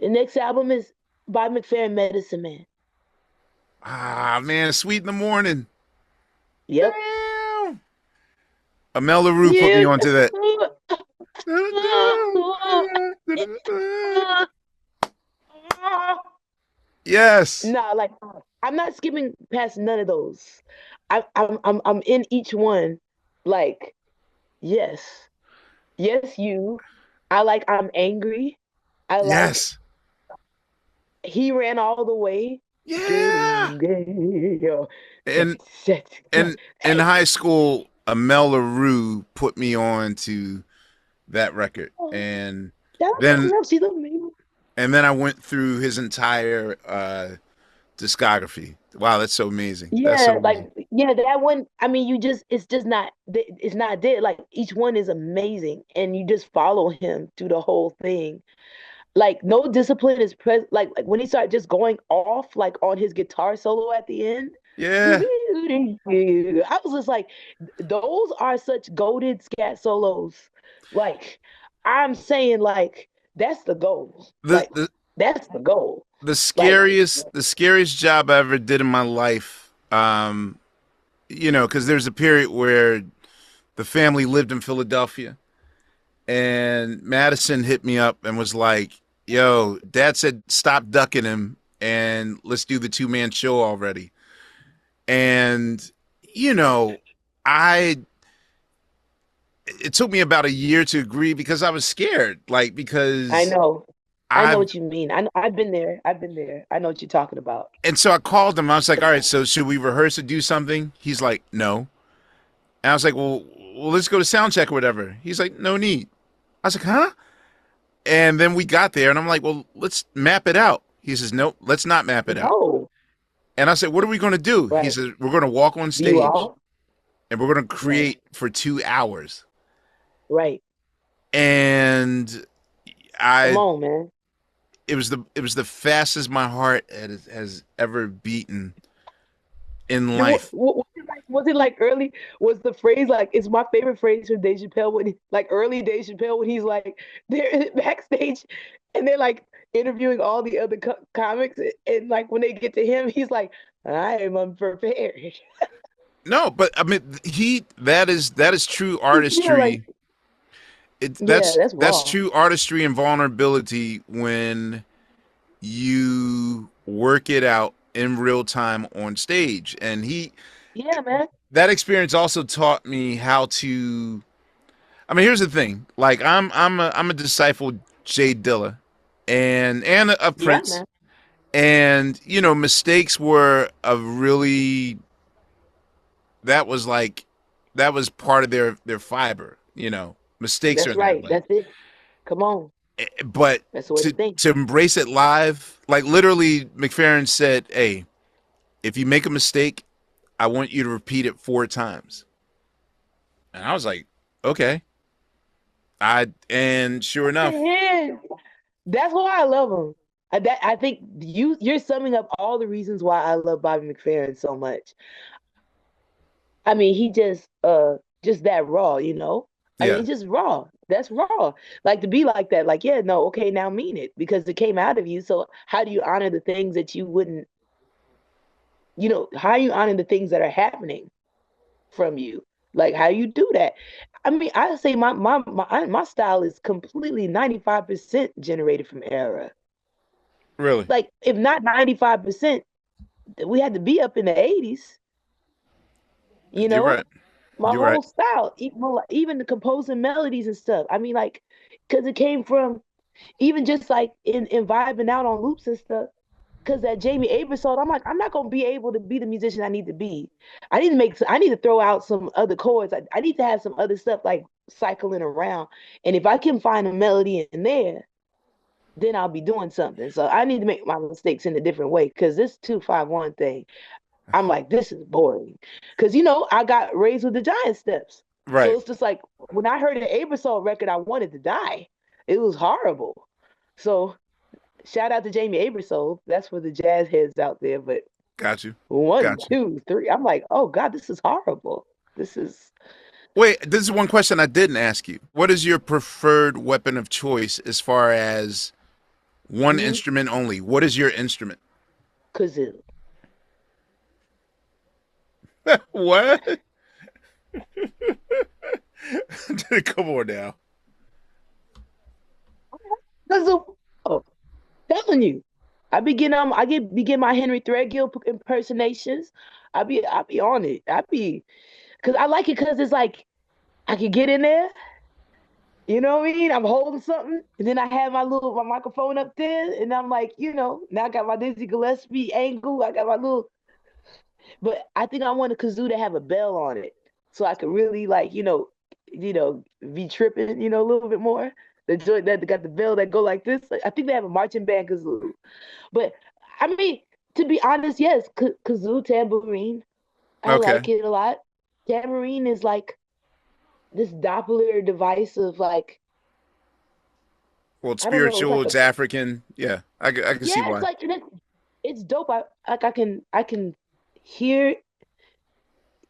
The next album is by McFerrin Medicine Man. Ah, man, Sweet in the Morning. Yep. Damn. Amel LaRue put me You onto that. Yes. nah, like I'm not skipping past none of those. I'm in each one. Like, yes. Yes, you. I like I'm angry. I like Yes. he ran all the way. Yeah. Yo, And and in hey. high school, Amel LaRue put me on to that record. Then She's amazing. then I went through his entire discography. Wow, that's so amazing. That's so Yeah, like amazing. yeah, that one. I mean, you just it's not dead. Like each one is amazing, and you just follow him through the whole thing. Like no discipline is present. Like when he started just going off like on his guitar solo at the end. Yeah. I was just like, those are such goated scat solos. Like I'm saying, like that's the goal. The Like the that's the goal. the Like scariest job I ever did in my life. Because there's a period where the family lived in Philadelphia, and Madison hit me up and was like, "Yo, Dad said stop ducking him and let's do the two-man show already." And you know, I it took me about a year to agree because I was scared, like I because know. I know I've what you mean. I've been there. I've been there. I know what you're talking about. and so I called him. I was like, "All right, so should we rehearse to do something?" He's like, "No." And I was like, "Well, let's go to sound check or whatever." He's like, "No need." I was like, "Huh?" And then we got there, and I'm like, "Well, let's map it out." He says, "Nope, let's not map it out." No. And I said, "What are we going to do?" He Right. says, "We're going to walk on You stage all. and we're going to Right. create for 2 hours." Right. And Come I, on, man. it was the fastest my heart has ever beaten in What, life. what, was it like early? Was the phrase like it's my favorite phrase from Dave Chappelle when like early Dave Chappelle when he's like they're backstage and they're like interviewing all the other comics and like when they get to him he's like I am unprepared. No, but I mean, that is true Yeah, like artistry. yeah, that's That's raw. true artistry and vulnerability when you work it out in real time on stage. And Yeah, man. that experience also taught me how to. I mean, here's the thing. Like, I'm a disciple Jay Dilla, and a Yeah, Prince, man. and mistakes were a really that was like that was part of their fiber. Mistakes are That's in there, right. like, That's it. Come on. but That's the way to think. to embrace it live, like literally, McFerrin said, "Hey, if you make a mistake, I want you to repeat it 4 times." And I was like, "Okay." And sure enough, Yeah. That's why I love him. I think you're summing up all the reasons why I love Bobby McFerrin so much. I mean, he just that raw, you know? I yeah, mean, just raw. That's raw. Like to be like that, like, yeah, no, okay, now mean it because it came out of you. So how do you honor the things that you wouldn't, how you honor the things that are happening from you? Like how you do that? I mean, I say my style is completely 95% generated from era. really, Like if not 95%, we had to be up in the 80s, you you're know? right. My You're right. whole style, even the composing melodies and stuff. I mean, like, because it came from even just like in vibing out on loops and stuff. because that Jamie Aebersold, I'm like, I'm not gonna be able to be the musician I need to be. I need to throw out some other chords. I need to have some other stuff like cycling around. And if I can find a melody in there, then I'll be doing something. So I need to make my mistakes in a different way because this 251 thing, I'm like, this is boring. Because I got raised with the Giant Steps. So Right. it's just like when I heard an Aebersold record, I wanted to die. It was horrible. So shout out to Jamie Aebersold. That's for the jazz heads out there. But Got you. one, Got you. two, three, I'm like, oh God, this is horrible. This is Wait, this is one question I didn't ask you. What is your preferred weapon of choice as far as one mm, instrument only? What is your instrument? kazoo. What? Come on now. Kazoo. Oh, telling you. I begin my Henry Threadgill impersonations. I be on it. Cause I like it because it's like I can get in there. You know what I mean? I'm holding something, and then I have my microphone up there, and I'm like, now I got my Dizzy Gillespie angle. I got my little, but I think I want a kazoo to have a bell on it, so I could really like, be tripping, a little bit more. The joint that got the bell that go like this. Like, I think they have a marching band kazoo, but I mean, to be honest, yes, kazoo tambourine. I Okay. like it a lot. Tambourine is like this Doppler device of like Well, it's I don't know. It's spiritual. like a It's African. Yeah, I can see yeah. It's why. like it's dope. I can hear.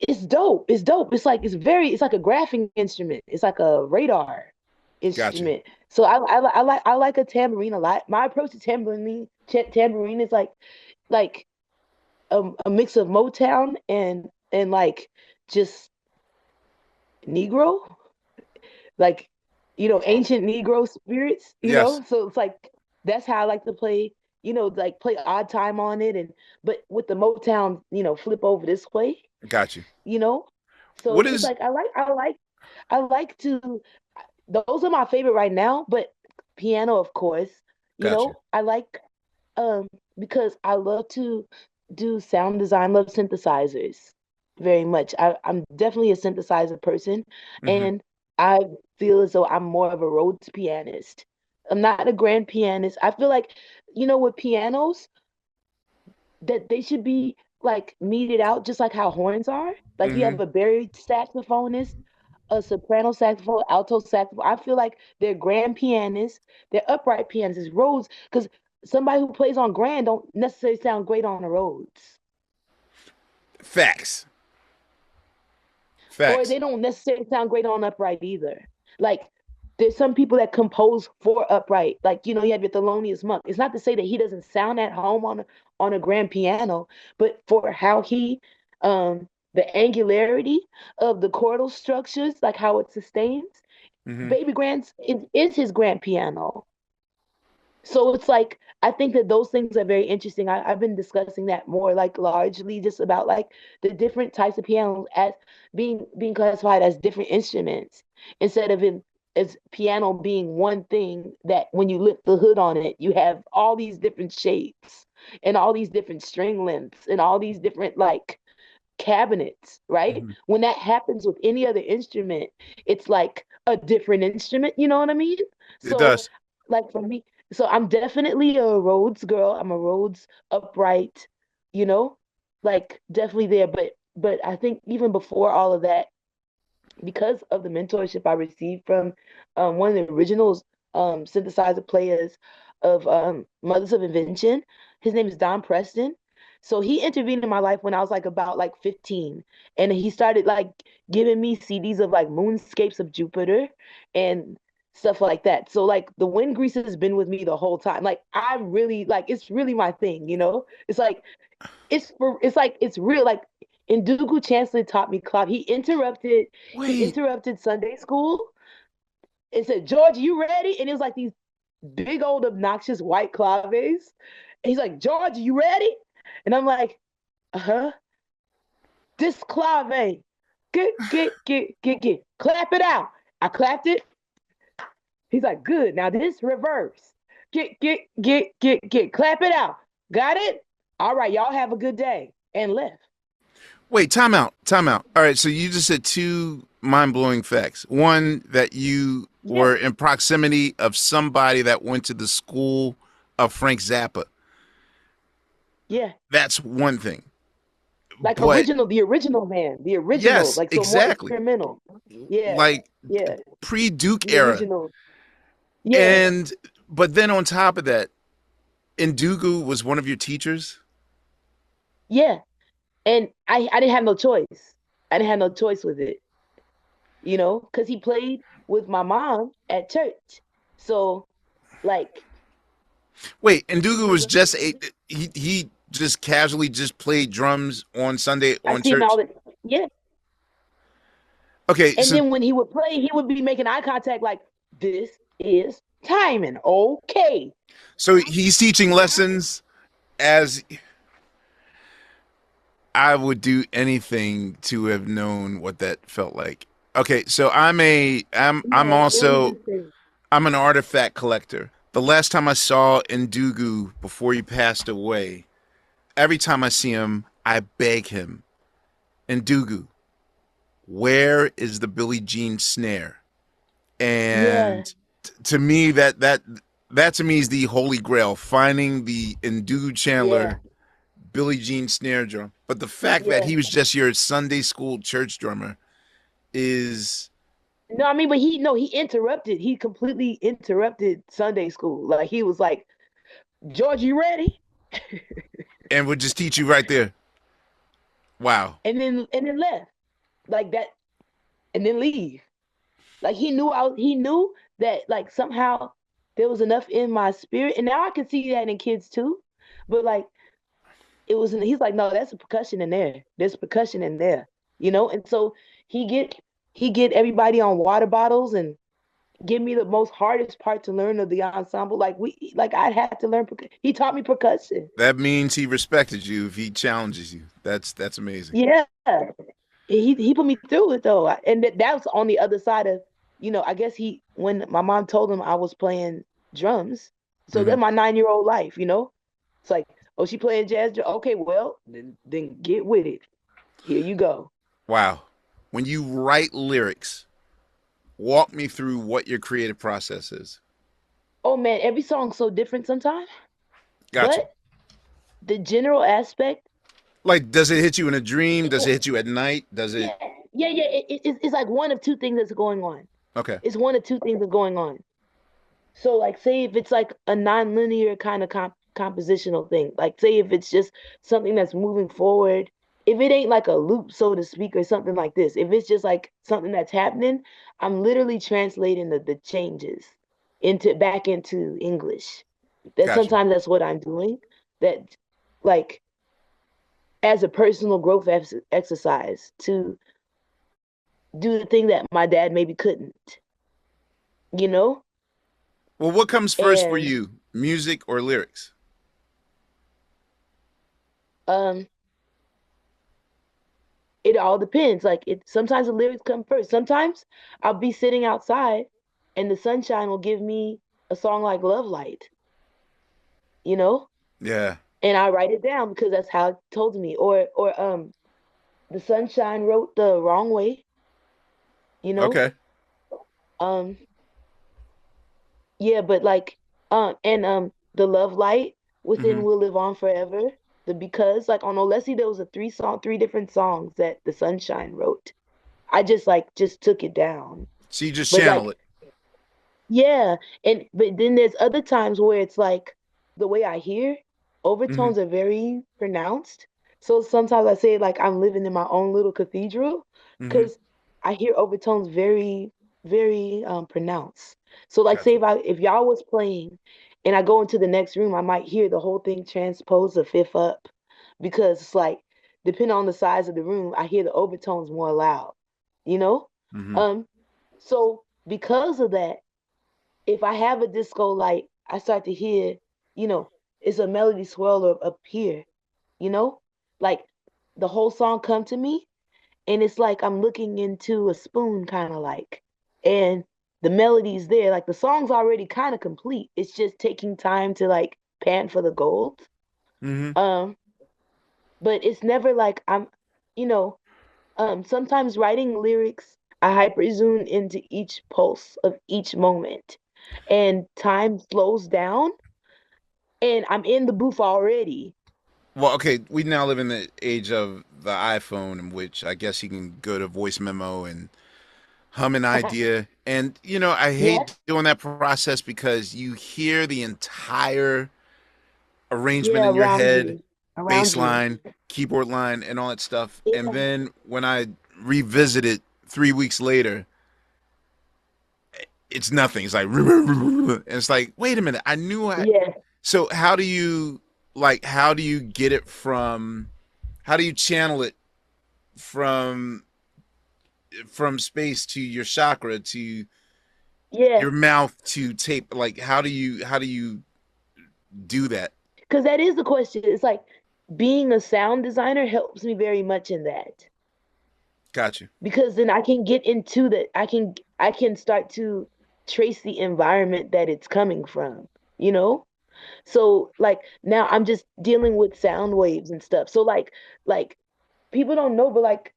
It's dope. It's dope. It's like a graphing instrument. It's like a radar Got you. instrument. So I like a tambourine a lot. My approach to tambourine is like a mix of Motown and like just Negro, like ancient Negro spirits. Yes. So it's like that's how I like to play. Like play odd time on it, and but with the Motown, flip over this way. Got you. You know, so What it's just is? like I like to. Those are my favorite right now, but piano, of course. Got you. I like um because I love to do sound design, love synthesizers very much. I'm definitely a synthesizer person, Hmm. and I feel as though I'm more of a Rhodes pianist. I'm not a grand pianist. I feel like, with pianos, that they should be like meted out just like how horns are. Like you have Hmm. a buried saxophonist, a soprano saxophone, alto saxophone. I feel like they're grand pianists, they're upright pianists, Rhodes, because somebody who plays on grand don't necessarily sound great on the Rhodes. Facts. Or Facts. they don't necessarily sound great on upright either. Like there's some people that compose for upright. Like, you have your Thelonious Monk. It's not to say that he doesn't sound at home on a grand piano, but for how he the angularity of the chordal structures, like how it sustains, Hmm. Baby Grand's is his grand piano. So it's like I think that those things are very interesting. I've been discussing that more, like largely just about like the different types of pianos as being classified as different instruments instead of as piano being one thing that when you lift the hood on it, you have all these different shapes and all these different string lengths and all these different like cabinets, right? Hmm. When that happens with any other instrument, it's like a different instrument, you know what I mean? It So, does. like for me, so I'm definitely a Rhodes girl. I'm a Rhodes upright, you know, like definitely there. But I think even before all of that, because of the mentorship I received from one of the original synthesizer players of Mothers of Invention. His name is Don Preston. So he intervened in my life when I was like about like 15. And he started like giving me CDs of like moonscapes of Jupiter and stuff like that. So like the wind grease has been with me the whole time. Like I'm really like it's really my thing. It's like it's real. Like Ndugu Chancellor taught me clap. He Wait. interrupted Sunday school and said, George, you ready? And it was like these big old obnoxious white claves. And he's like, George, you ready? And I'm like, uh-huh. This clave. Get. Clap it out. I clapped it. He's like, good. Now this reverse. Get. Clap it out. Got it? All right, y'all have a good day. And left. Wait, time out, time out. All right, so you just said two mind-blowing facts. One, that you Yeah, were in proximity of somebody that went to the school of Frank Zappa. yeah. That's one thing. Like But original, the original man, the original, yes, like so more exactly. experimental. Yeah, Like yeah. pre-Duke The era. original. Yeah, And but then on top of that, Indugu was one of your teachers. yeah. And I didn't have no choice. I didn't have no choice with it, because he played with my mom at church. So like Wait, he Indugu was was just a he just casually just played drums on Sunday I on see him all church. the yeah. Okay, And so then when he would play, he would be making eye contact like this is timing. Okay. so he's teaching lessons as I would do anything to have known what that felt like. Okay, so I'm Yeah, it was also insane. I'm an artifact collector. The last time I saw Indugu before he passed away, every time I see him, I beg him, Indugu, where is the Billie Jean snare? Yeah, And to me, that to me is the holy grail, finding the Indugu yeah, Chandler Billie Jean snare drum. But the fact that yeah. he was just your Sunday school church drummer is No, I mean, but he no, he interrupted. He completely interrupted Sunday school. Like he was like, "George, you ready?" and would just teach you right there. Wow. And then left like that, and then leave. Like he knew that like somehow there was enough in my spirit, and now I can see that in kids too. But like he's like, no, that's a percussion in there. There's percussion in there. And so he get he get everybody on water bottles and give me the most hardest part to learn of the ensemble. Like I'd have to learn. He taught me percussion. That means he respected you if he challenges you. That's amazing. Yeah, he put me through it though, and that was on the other side of, I guess he when my mom told him I was playing drums, so Hmm. that's my 9-year-old life. It's like, oh, she playing jazz. Okay, well, then get with it. Here you go. Wow. When you write lyrics, walk me through what your creative process is. Oh man, every song's so different sometimes, Gotcha. but the general aspect, Like, does it hit you in a dream? Does it it, hit you at night? Does it? yeah, yeah. It's like one of two things that's going on. Okay. It's one of two things that's going on. So like say if it's like a non-linear kind of compositional thing, like say if it's just something that's moving forward, if it ain't like a loop, so to speak, or something like this, if it's just like something that's happening, I'm literally translating the changes into back into English. That Gotcha. sometimes that's what I'm doing. That like as a personal growth exercise to do the thing that my dad maybe couldn't, you know? Well, what comes first for And you, music or lyrics? um it all depends. Like it sometimes the lyrics come first. Sometimes I'll be sitting outside and the sunshine will give me a song like Love Light, you know? Yeah. And I write it down because that's how it told me. Or the sunshine wrote the wrong way, you know? Okay. Um yeah, but like and the Love Light Hmm. within will live on forever. The because like on Olesi there was a three different songs that the sunshine wrote. I just took it down. So you just But channel like it. yeah, and but then there's other times where it's like the way I hear Hmm. overtones are very pronounced. So sometimes I say like I'm living in my own little cathedral Hmm. because I hear overtones very, very pronounced. So like say Gotcha. if y'all was playing and I go into the next room, I might hear the whole thing transposed a fifth up because it's like depending on the size of the room, I hear the overtones more loud, you know? Hmm. Um, so because of that if I have a disco light, I start to hear, you know, it's a melody swirl up here, you know, like the whole song come to me, and it's like I'm looking into a spoon, kind of like, and the melody's there, like the song's already kind of complete. It's just taking time to like pan for the gold. Mm-hmm. Um, but it's never like you know, sometimes writing lyrics, I hyper zoom into each pulse of each moment, and time slows down, and I'm in the booth already. Well, okay, we now live in the age of the iPhone, in which I guess you can go to voice memo and hum an idea. And, I Yeah, hate doing that process because you hear the entire arrangement yeah, in your head, around bass you. line, keyboard line, and all that stuff. And Yeah, then when I revisit it 3 weeks later, it's nothing. It's like, and it's like, wait a minute, I knew I. yeah, So how do you get it how do you channel it from space to your chakra to yeah. your mouth to tape? Like, how do you do that? Because that is the question. It's like being a sound designer helps me very much in that. Got you. Because then I can get into the I can start to trace the environment that it's coming from, you know? So like now I'm just dealing with sound waves and stuff. So like people don't know, but like,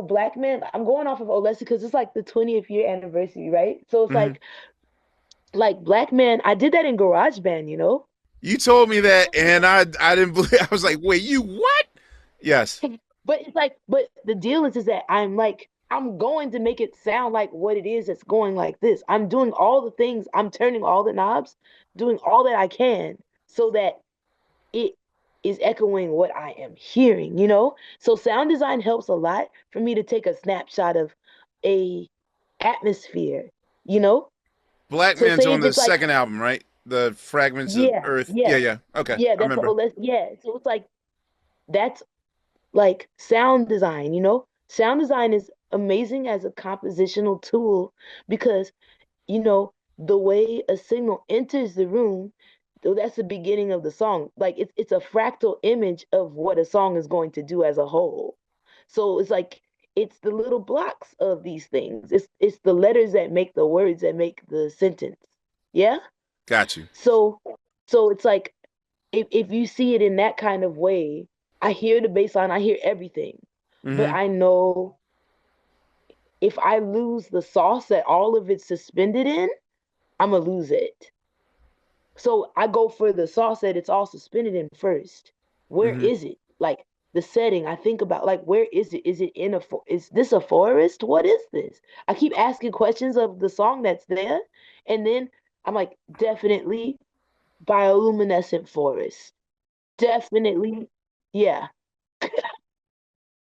Black Man, I'm going off of Olesi because it's like the 20th year anniversary, right? So it's Hmm. like Black Man, I did that in GarageBand, you know? You told me that, and I didn't believe. I was like, wait, you what? Yes. But it's like, but the deal is that I'm going to make it sound like what it is that's going like this. I'm doing all the things, I'm turning all the knobs, doing all that I can so that it is echoing what I am hearing, you know? So sound design helps a lot for me to take a snapshot of a atmosphere, you know? Black So Man's say on if the it's like, second album, right? The Fragments of yeah, Earth. Yeah, yeah, yeah. Okay, yeah, I that's remember. yeah. So it's like that's like sound design, you know? Sound design is amazing as a compositional tool because, the way a signal enters the room, though that's the beginning of the song. Like it's a fractal image of what a song is going to do as a whole. So it's like it's the little blocks of these things. It's the letters that make the words that make the sentence. Yeah? Got you. So so it's like if you see it in that kind of way, I hear the bass line, I hear everything. But Mm-hmm. I know if I lose the sauce that all of it's suspended in, I'm gonna lose it. So I go for the sauce that it's all suspended in first. Where Mm-hmm. is it? Like the setting, I think about like where is it? Is it in is this a forest? What is this? I keep asking questions of the song that's there, and then I'm like, definitely bioluminescent forest. Definitely, yeah.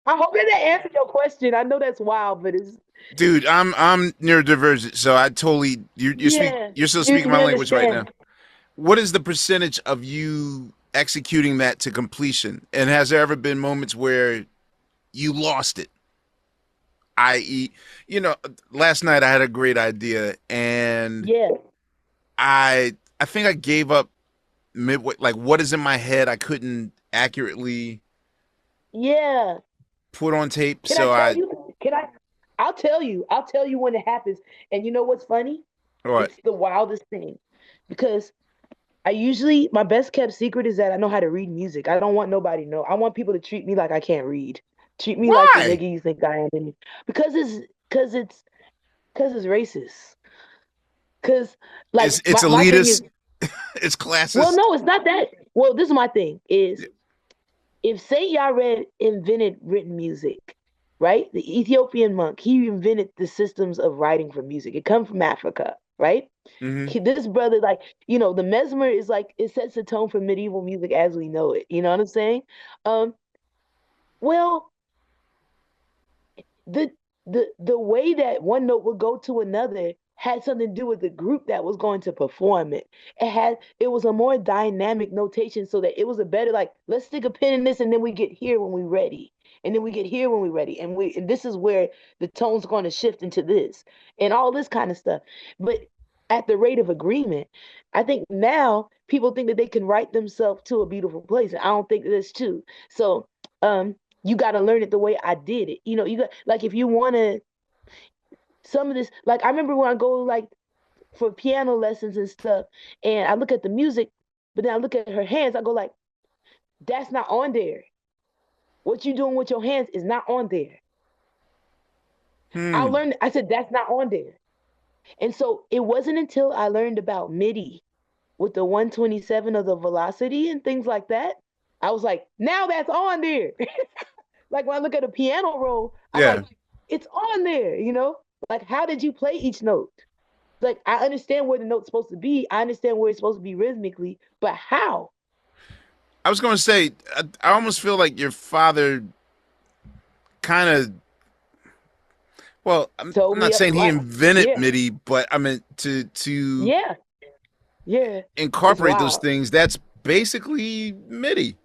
I hope that answered your question. I know that's wild, but it's Dude, I'm neurodivergent, so I totally yeah. you're still You speaking you my language right now. understand? What is the percentage of you executing that to completion? And has there ever been moments where you lost it? I.e., last night I had a great idea, and Yeah, I think I gave up midway. Like, what is in my head, I couldn't accurately yeah. put on tape. Can I So tell I, you? Can I? I'll tell you. I'll tell you when it happens. And you know what's funny? all right, It's the wildest thing because my best kept secret is that I know how to read music. I don't want nobody to know. I want people to treat me like I can't read. Treat me like the why? nigga you think I am, because because it's because it's racist. Because like It's my thing is, elitist. It's well, classist. no, it's not that. Well, this is my thing is if Saint Yared invented written music, right? The Ethiopian monk, he invented the systems of writing for music. It comes from Africa, right? Mm-hmm. This brother, like, the mesmer is like it sets the tone for medieval music as we know it. You know what I'm saying? Um, well, the the way that one note would go to another had something to do with the group that was going to perform it. It was a more dynamic notation so that it was a better like let's stick a pin in this and then we get here when we're ready. And then we get here when we're ready. And this is where the tone's going to shift into this and all this kind of stuff. But at the rate of agreement, I think now people think that they can write themselves to a beautiful place. And I don't think that's true. So you got to learn it the way I did it. You got like if you want to some of this like I remember when I go like for piano lessons and stuff and I look at the music, but then I look at her hands, I go like That's not on there. What you doing with your hands is not on there. I Hmm. learned, I said, that's not on there. And so it wasn't until I learned about MIDI with the 127 of the velocity and things like that, I was like, now that's on there. Like when I look at a piano roll, I'm Yeah. like, it's on there, you know? Like, how did you play each note? Like, I understand where the note's supposed to be. I understand where it's supposed to be rhythmically, but how? I was going to say, I almost feel like your father kind of, well, Told I'm not me up, saying he like, invented yeah, MIDI, but I mean to yeah, yeah. It's incorporate those wild. things. That's basically MIDI.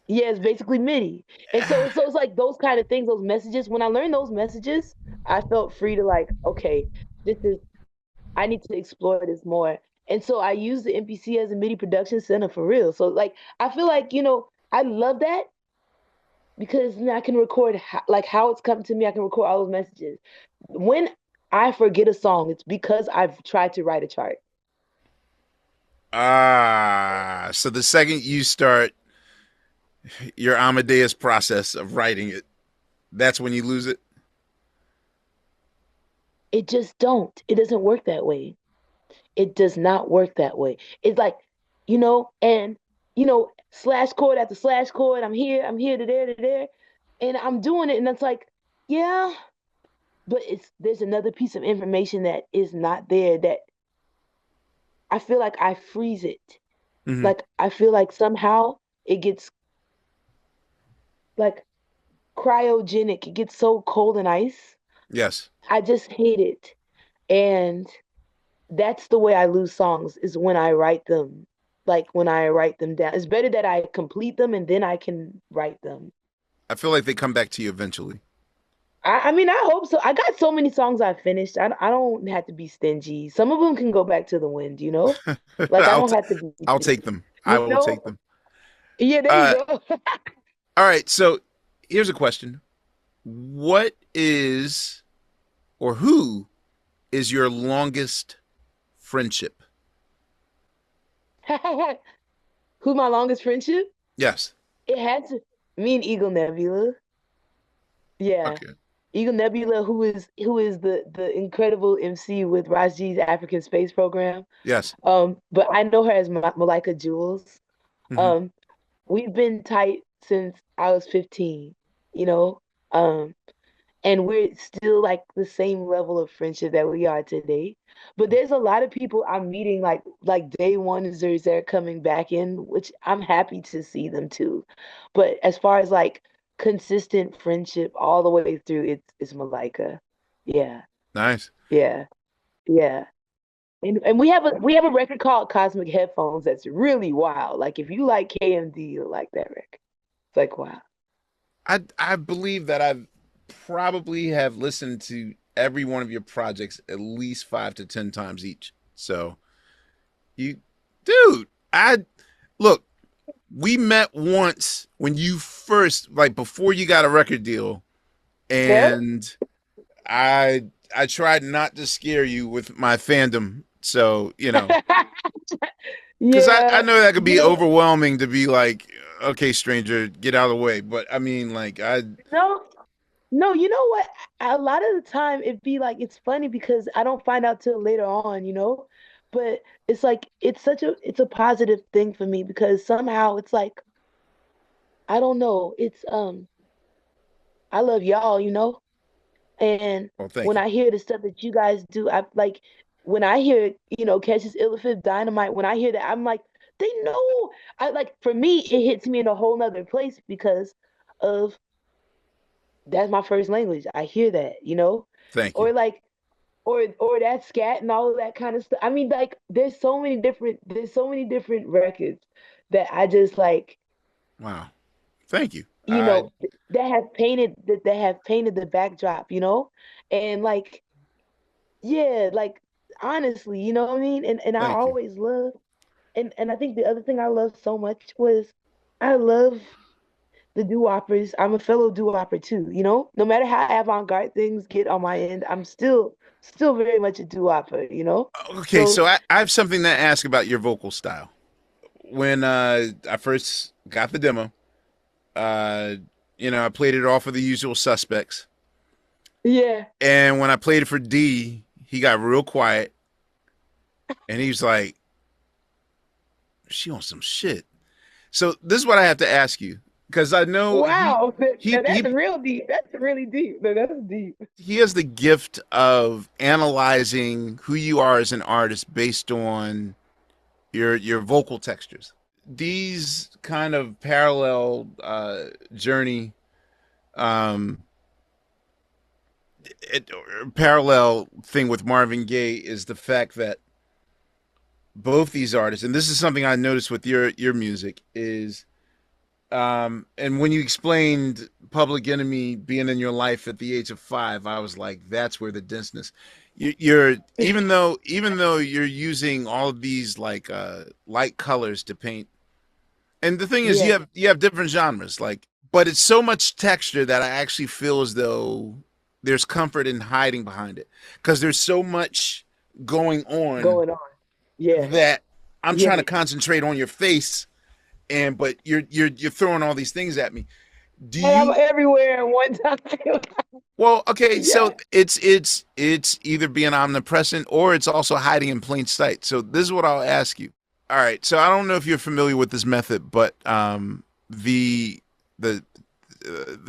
Yeah, it's basically MIDI. And so it's like those kind of things, those messages. When I learned those messages, I felt free to like, okay, this is I need to explore this more. And so I use the MPC as a MIDI production center for real. So like I feel like, I love that because I can record like how it's come to me. I can record all those messages. When I forget a song, it's because I've tried to write a chart. So the second you start your Amadeus process of writing it, that's when you lose it. It just don't. It doesn't work that way. It does not work that way. It's like, and slash chord after slash chord. I'm here to there to there, and I'm doing it, and it's like, yeah, but there's another piece of information that is not there that I feel like I freeze it. Hmm. Like I feel like somehow it gets like cryogenic. It gets so cold and ice. Yes, I just hate it, and that's the way I lose songs is when I write them. Like when I write them down. It's better that I complete them and then I can write them. I feel like they come back to you eventually. I mean, I hope so. I got so many songs I finished. I don't have to be stingy. Some of them can go back to the wind, you know? Like I I'll don't t- have to be I'll take stingy. them. I You will take know? them. Yeah, there you Uh, go. all right. So here's a question: what is or who is your longest friendship? Who's my longest friendship? Yes. It had to me and Eagle Nebula. Yeah. Okay. Eagle Nebula, who is the incredible MC with Raji's African Space Program. Yes. But I know her as Malika Jules. Hmm. Um, we've been tight since I was 15, you know. Um, and we're still like the same level of friendship that we are today. But there's a lot of people I'm meeting like day oneers that are coming back in, which I'm happy to see them too. But as far as like consistent friendship all the way through, it's Malika. Yeah, Nice. yeah, yeah. And we have a record called Cosmic Headphones that's really wild. Like if you like KMD, you'll like that record. It's like wow. I believe that I probably have listened to every one of your projects at least 5 to 10 times each. So you, dude, I look. We met once when you first, like, before you got a record deal, Yeah. and I I tried not to scare you with my fandom. So because I Yeah, know that could you be know, overwhelming to be like, okay, stranger, get out of the way. But I mean, like, no, no, you know what? A lot of the time it be like it's funny because I don't find out till later on, you know? But it's like it's a positive thing for me because somehow it's like I don't know, it's I love y'all, you know? And well, thank when you. I hear the stuff that you guys do, I like when I hear, Catches Illithid Dynamite, when I hear that, I'm like, they know. I like for me, it hits me in a whole nother place because of that's my first language. I hear that, you know? Thank you. Or like or that scat and all of that kind of stuff. I mean, like there's so many different records that I just like, Wow. Thank you. you know, that have painted the backdrop, you know? And like, yeah, like honestly, you know what I mean? And I Thank you. always love and I think the other thing I love so much was I love the doo-woppers. I'm a fellow doo-wopper too, you know? No matter how avant-garde things get on my end, I'm still very much a doo-wopper, you know? Okay, So so I have something to ask about your vocal style. when I first got the demo, uh, I played it off of the usual suspects. Yeah. And when I played it for D, he got real quiet and he was like, she on some shit. So this is what I have to ask you because I know Wow. he Now that's he real deep. That's really deep. No, that's deep. he has the gift of analyzing who you are as an artist based on your vocal textures. These kind of parallel journey, um, parallel thing with Marvin Gaye is the fact that both these artists, and this is something I noticed with your music, is and when you explained Public Enemy being in your life at the age of 5, I was like, that's where the denseness. You're even though you're using all of these like light colors to paint, and the thing is, Yeah. you have different genres, like, but it's so much texture that I actually feel as though there's comfort in hiding behind it because there's so much going on Going on. Yeah. that I'm Yeah. trying to concentrate on your face, and but you're throwing all these things at me. Do And I'm you? everywhere at one time. Well, okay, so Yeah. it's either being omnipresent or it's also hiding in plain sight. So this is what I'll ask you. All right, so I don't know if you're familiar with this method, but the the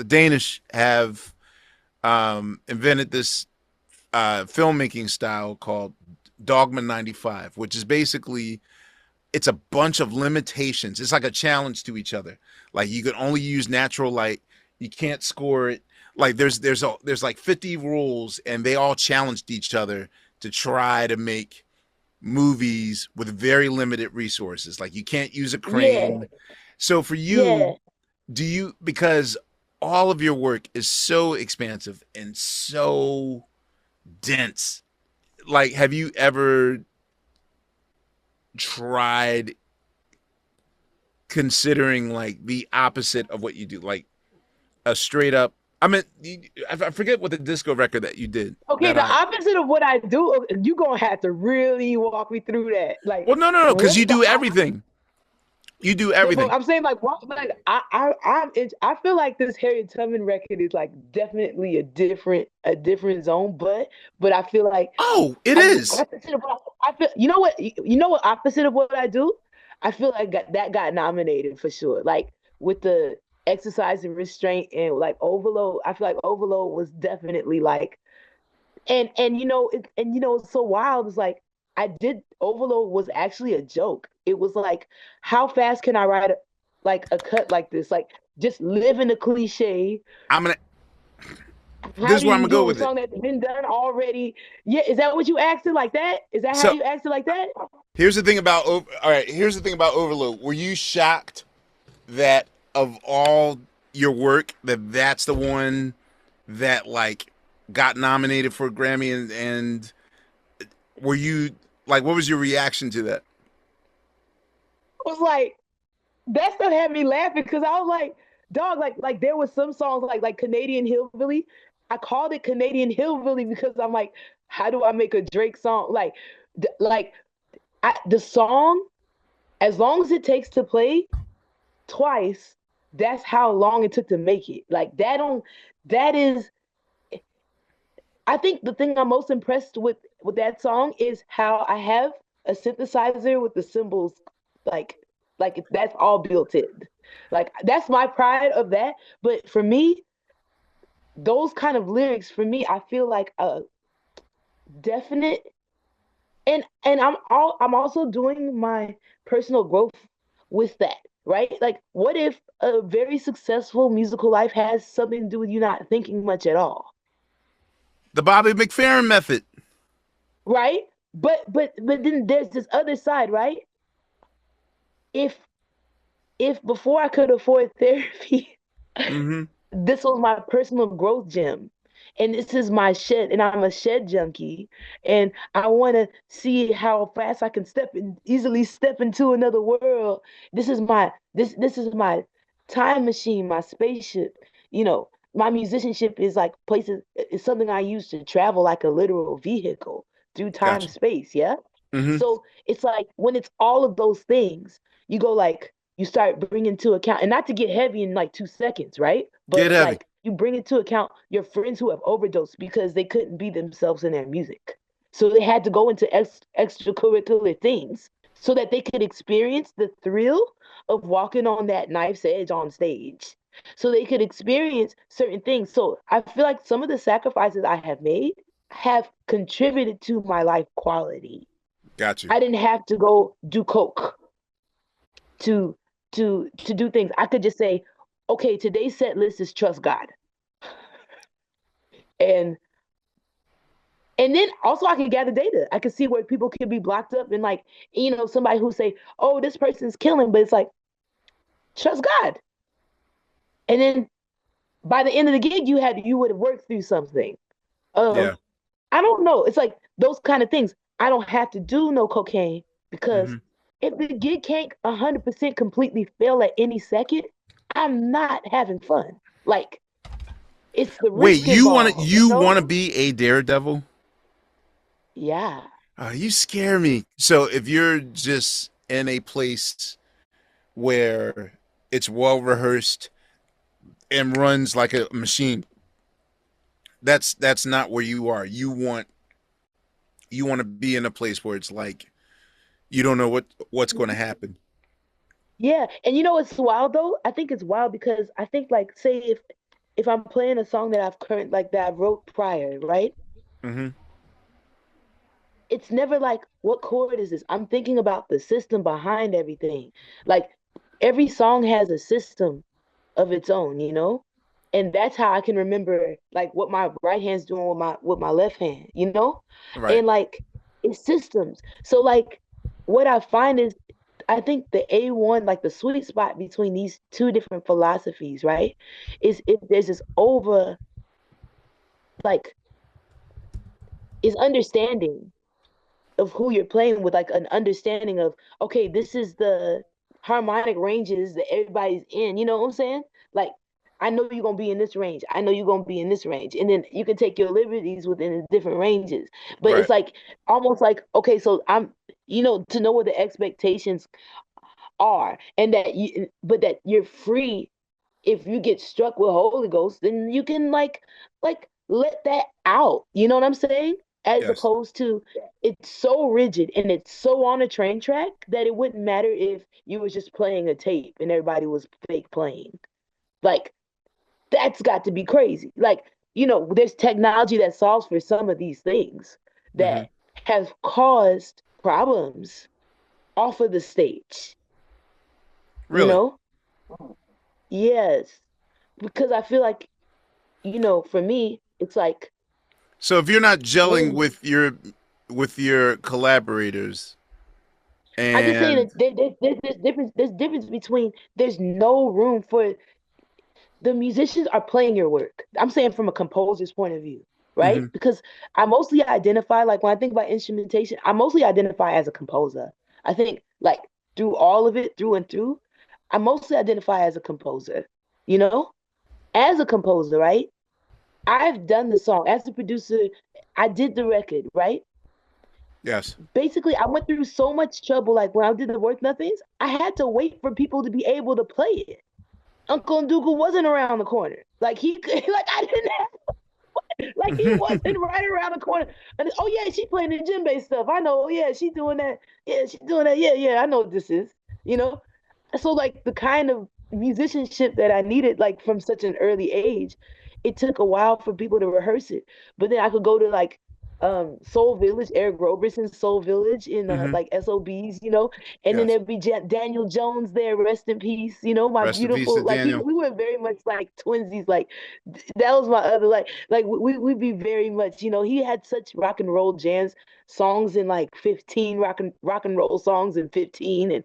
Danish have invented this filmmaking style called Dogma 95, which is basically it's a bunch of limitations. It's like a challenge to each other. Like you can only use natural light. You can't score it. Like there's like 50 rules, and they all challenged each other to try to make movies with very limited resources. Like you can't use a Yeah. crane. So for you, Yeah. do you because all of your work is so expansive and so dense. Like have you ever tried considering like the opposite of what you do, like a straight up. I mean, I forget what the disco record that you did. Okay, That the I opposite of what I do, you gonna have to really walk me through that. Like, well, no, because what's you the do everything. You do but everything. I'm saying like what like I feel like this Harriet Tubman record is like definitely a different zone, but I feel like Oh, it I is. opposite of what I feel you know what opposite of what I do? I feel like that got nominated for sure. Like with the exercise and restraint and like overload, I feel like overload was definitely like and it's so wild. It's like I did overload was actually a joke. It was like, how fast can I write like a cut like this? Like just living a cliche. I'm gonna. This How is do where I'm you gonna go do a with it. song that's been done already? Yeah, is that what you asked it like that? Is that how So you asked it like that? here's the thing about. All right, here's the thing about Overload. Were you shocked that of all your work that that's the one that like got nominated for a Grammy and were you like what was your reaction to that? It was like that stuff had me laughing because I was like, dog, like there was some songs like Canadian Hillbilly. I called it Canadian Hillbilly because I'm like, how do I make a Drake song? Like the song, as long as it takes to play twice, that's how long it took to make it. Like that is I think the thing I'm most impressed with that song is how I have a synthesizer with the cymbals like that's all built in. Like that's my pride of that. But for me, those kind of lyrics for me, I feel like a definite and I'm also doing my personal growth with that, right? Like what if a very successful musical life has something to do with you not thinking much at all, The Bobby McFerrin method. right? But then there's this other side, right? If if before I could afford therapy, Mm-hmm. this was my personal growth gym. And this is my shed, and I'm a shed junkie. And I want to see how fast I can easily step into another world. This is my time machine, my spaceship. My musicianship is like places, it's something I use to travel like a literal vehicle through time Gotcha. space. Yeah. Mm-hmm. So it's like when it's all of those things, you go like you start bringing to account, and not to get heavy in like 2 seconds, right? Get But heavy. like you bring into account your friends who have overdosed because they couldn't be themselves in their music. So they had to go into extracurricular things so that they could experience the thrill of walking on that knife's edge on stage. So they could experience certain things. So I feel like some of the sacrifices I have made have contributed to my life quality. Got you. I didn't have to go do coke to to do things. I could just say, okay, today's set list is trust God. And and then also I can gather data. I can see where people can be blocked up and like, somebody who say, oh, this person's killing, but it's like, trust God. And then by the end of the gig, you would have worked through something. Yeah. Um, I don't know. It's like those kind of things. I don't have to do no cocaine because Hmm. if the gig can't 100% completely fail at any second, I'm not having fun. Like it's the Wait, risk involved, you want to be a daredevil? Yeah. You scare me. So if you're just in a place where it's well rehearsed and runs like a machine, that's not where you are. You want to be in a place where it's like you don't know what's going to happen. Yeah. And it's wild though? I think it's wild because I think like say if I'm playing a song that that I wrote prior, right? Hmm. It's never like, what chord is this? I'm thinking about the system behind everything. Like every song has a system of its own, And that's how I can remember like what my right hand's doing with my left hand. Right. And like it's systems. So like what I find is I think the A1, like the sweet spot between these two different philosophies, right? Is if there's this over like is understanding of who you're playing with, like an understanding of, okay, this is the harmonic ranges that everybody's in. You know what I'm saying? Like, I know you're gonna be in this range. I know you're gonna be in this range, and then you can take your liberties within the different ranges. But it's Right. like almost like, okay, so to know what the expectations are, and but that you're free if you get struck with Holy Ghost, then you can like let that out. You know what I'm saying? As Yes. opposed to it's so rigid and it's so on a train track that it wouldn't matter if you was just playing a tape and everybody was fake playing. Like that's got to be crazy. Like, there's technology that solves for some of these things Hmm. that have caused problems off of the stage, you Really. know? Yes. Because I feel like for me, it's like So if you're not gelling when with your collaborators I'm just saying and that there's difference between there's no room for the musicians are playing your work. I'm saying from a composer's point of view, right? hmm Because I mostly identify, like when I think about instrumentation, I mostly identify as a composer. I think like through all of it, through and through, I mostly identify as a composer, you know? As a composer, right? I've done the song. As a producer, I did the record, right? yes. Basically, I went through so much trouble. Like when I did the Work Nothings, I had to wait for people to be able to play it. Uncle Ndugu wasn't around the corner. Like he could, like I didn't have, like he wasn't right around the corner. And oh yeah, she playing the djembe stuff. I know. Oh, yeah, she doing that. Yeah, she doing that. Yeah, yeah, I know what this is. You know. So like the kind of musicianship that I needed, like from such an early age, it took a while for people to rehearse it. But then I could go to like Soul Village, Eric Roberson's Soul Village in Hmm. like SOBs, and then Yes. there'd be Daniel Jones there, rest in peace, my Rest in peace to beautiful, like Daniel. we were very much like twinsies, like that was my other like we'd be very much, he had such rock and roll jams songs in like 15 rock and roll songs in 15 and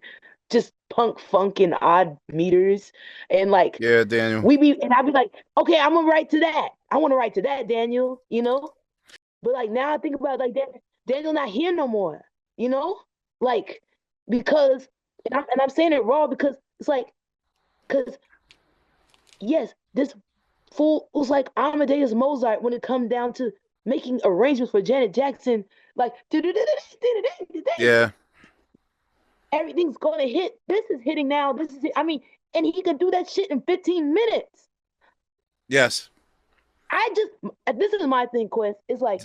just punk funk and odd meters and like Yeah, Daniel. I'd be like, okay, I'm gonna write to that. I want to write to that, Daniel. But like now I think about it like that, Daniel not here no more, you know? Like because and I'm saying it raw because it's like because yes, this fool was like Amadeus Mozart when it comes down to making arrangements for Janet Jackson, like Yeah. Everything's gonna hit. This is hitting now. This is I mean, and he could do that shit in 15 minutes. Yes. I just this is my thing, Quest. It's like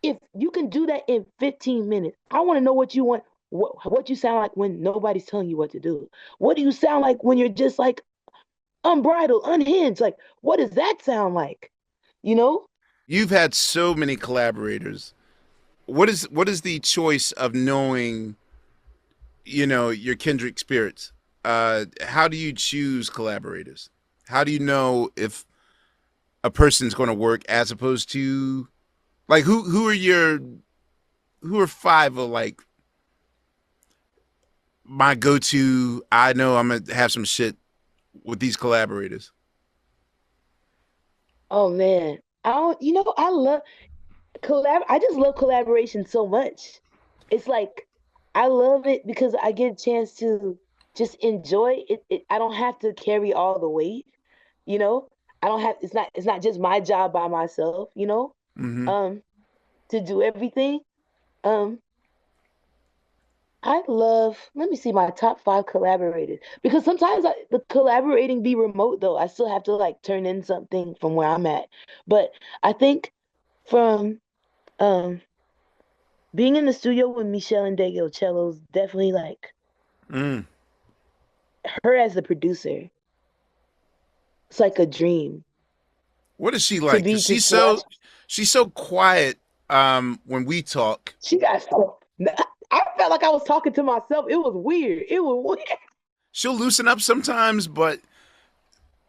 if you can do that in 15 minutes, I want to know what you want, what you sound like when nobody's telling you what to do. What do you sound like when you're just like unbridled, unhinged? Like, what does that sound like? You know? You've had so many collaborators. What is the choice of knowing, your kindred spirits? How do you choose collaborators? How do you know if a person's going to work as opposed to like who are five of like my go-to? I know I'm gonna have some shit with these collaborators. Oh man. I don't, I love I just love collaboration so much. It's like I love it because I get a chance to just enjoy it. I don't have to carry all the weight, you know. I don't have it's not just my job by myself, Mm-hmm. um, to do everything. Um, I love, let me see my top five collaborators because sometimes the collaborating be remote though. I still have to like turn in something from where I'm at. But I think from um being in the studio with Michelle and Dego Cello's definitely like Mm. her as the producer. It's like a dream What is she to like? be Cause just watch. she's so quiet when we talk. She got so. I felt like I was talking to myself. It was weird. It was weird. She'll loosen up sometimes, but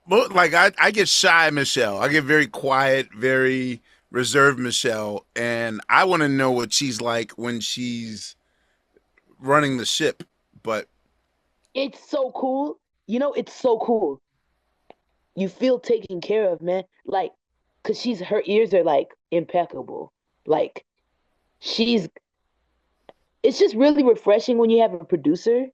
like I get shy Michelle. I get very quiet, very reserved Michelle, and I want to know what she's like when she's running the ship. But It's so cool. It's so cool. You feel taken care of, man. Like, cause her ears are like impeccable. Like, she's. It's just really refreshing when you have a producer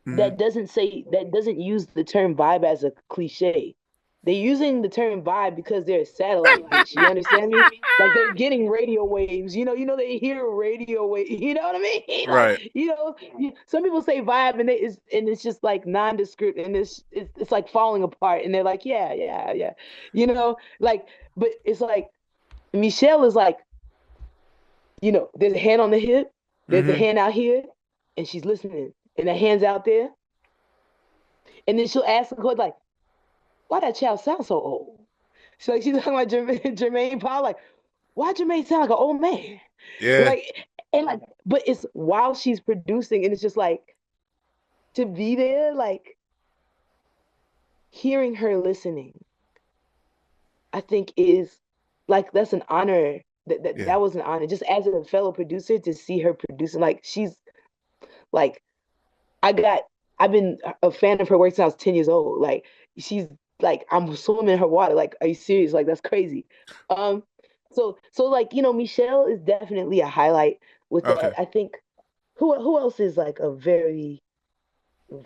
mm, that doesn't use the term vibe as a cliche. They're using the term vibe because they're a satellite dish. You understand me? Like they're getting radio waves. They hear radio wave. You know what I mean? right, Like, some people say vibe and it's just like nondescript and it's like falling apart. And they're like, yeah, yeah, yeah. Like, but it's like Michelle is like, there's a hand on the hip, there's a mm-hmm, hand out here, and she's listening. And the hand's out there. And then she'll ask the court, like, why that child sound so old? She's talking about Jermaine Powell, like, why Jermaine sound like an old man? yeah, Like, and like, but it's while she's producing, and it's just like to be there, like hearing her listening, I think is like that's an honor. That that, yeah, that was an honor. Just as a fellow producer to see her producing, like she's like I got I've been a fan of her work since I was 10 years old. Like she's like I'm swimming in her water. Like, are you serious? Like that's crazy. Um so like, Michelle is definitely a highlight with okay. that. I think who else is like a very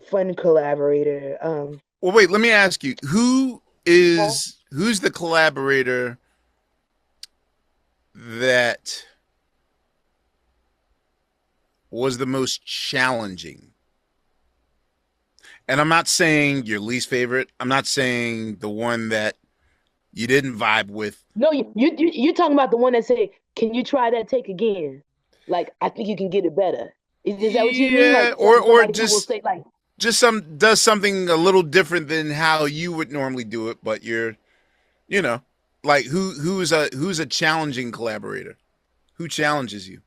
fun collaborator? Well, wait. Let me ask you: who's the collaborator that was the most challenging? And I'm not saying your least favorite. I'm not saying the one that you didn't vibe with. No, you're talking about the one that said, "Can you try that take again?" Like, I think you can get it better. Is that what you mean? Yeah, Like or somebody who will just say like, some does something a little different than how you would normally do it, but you know, like who's a challenging collaborator? Who challenges you?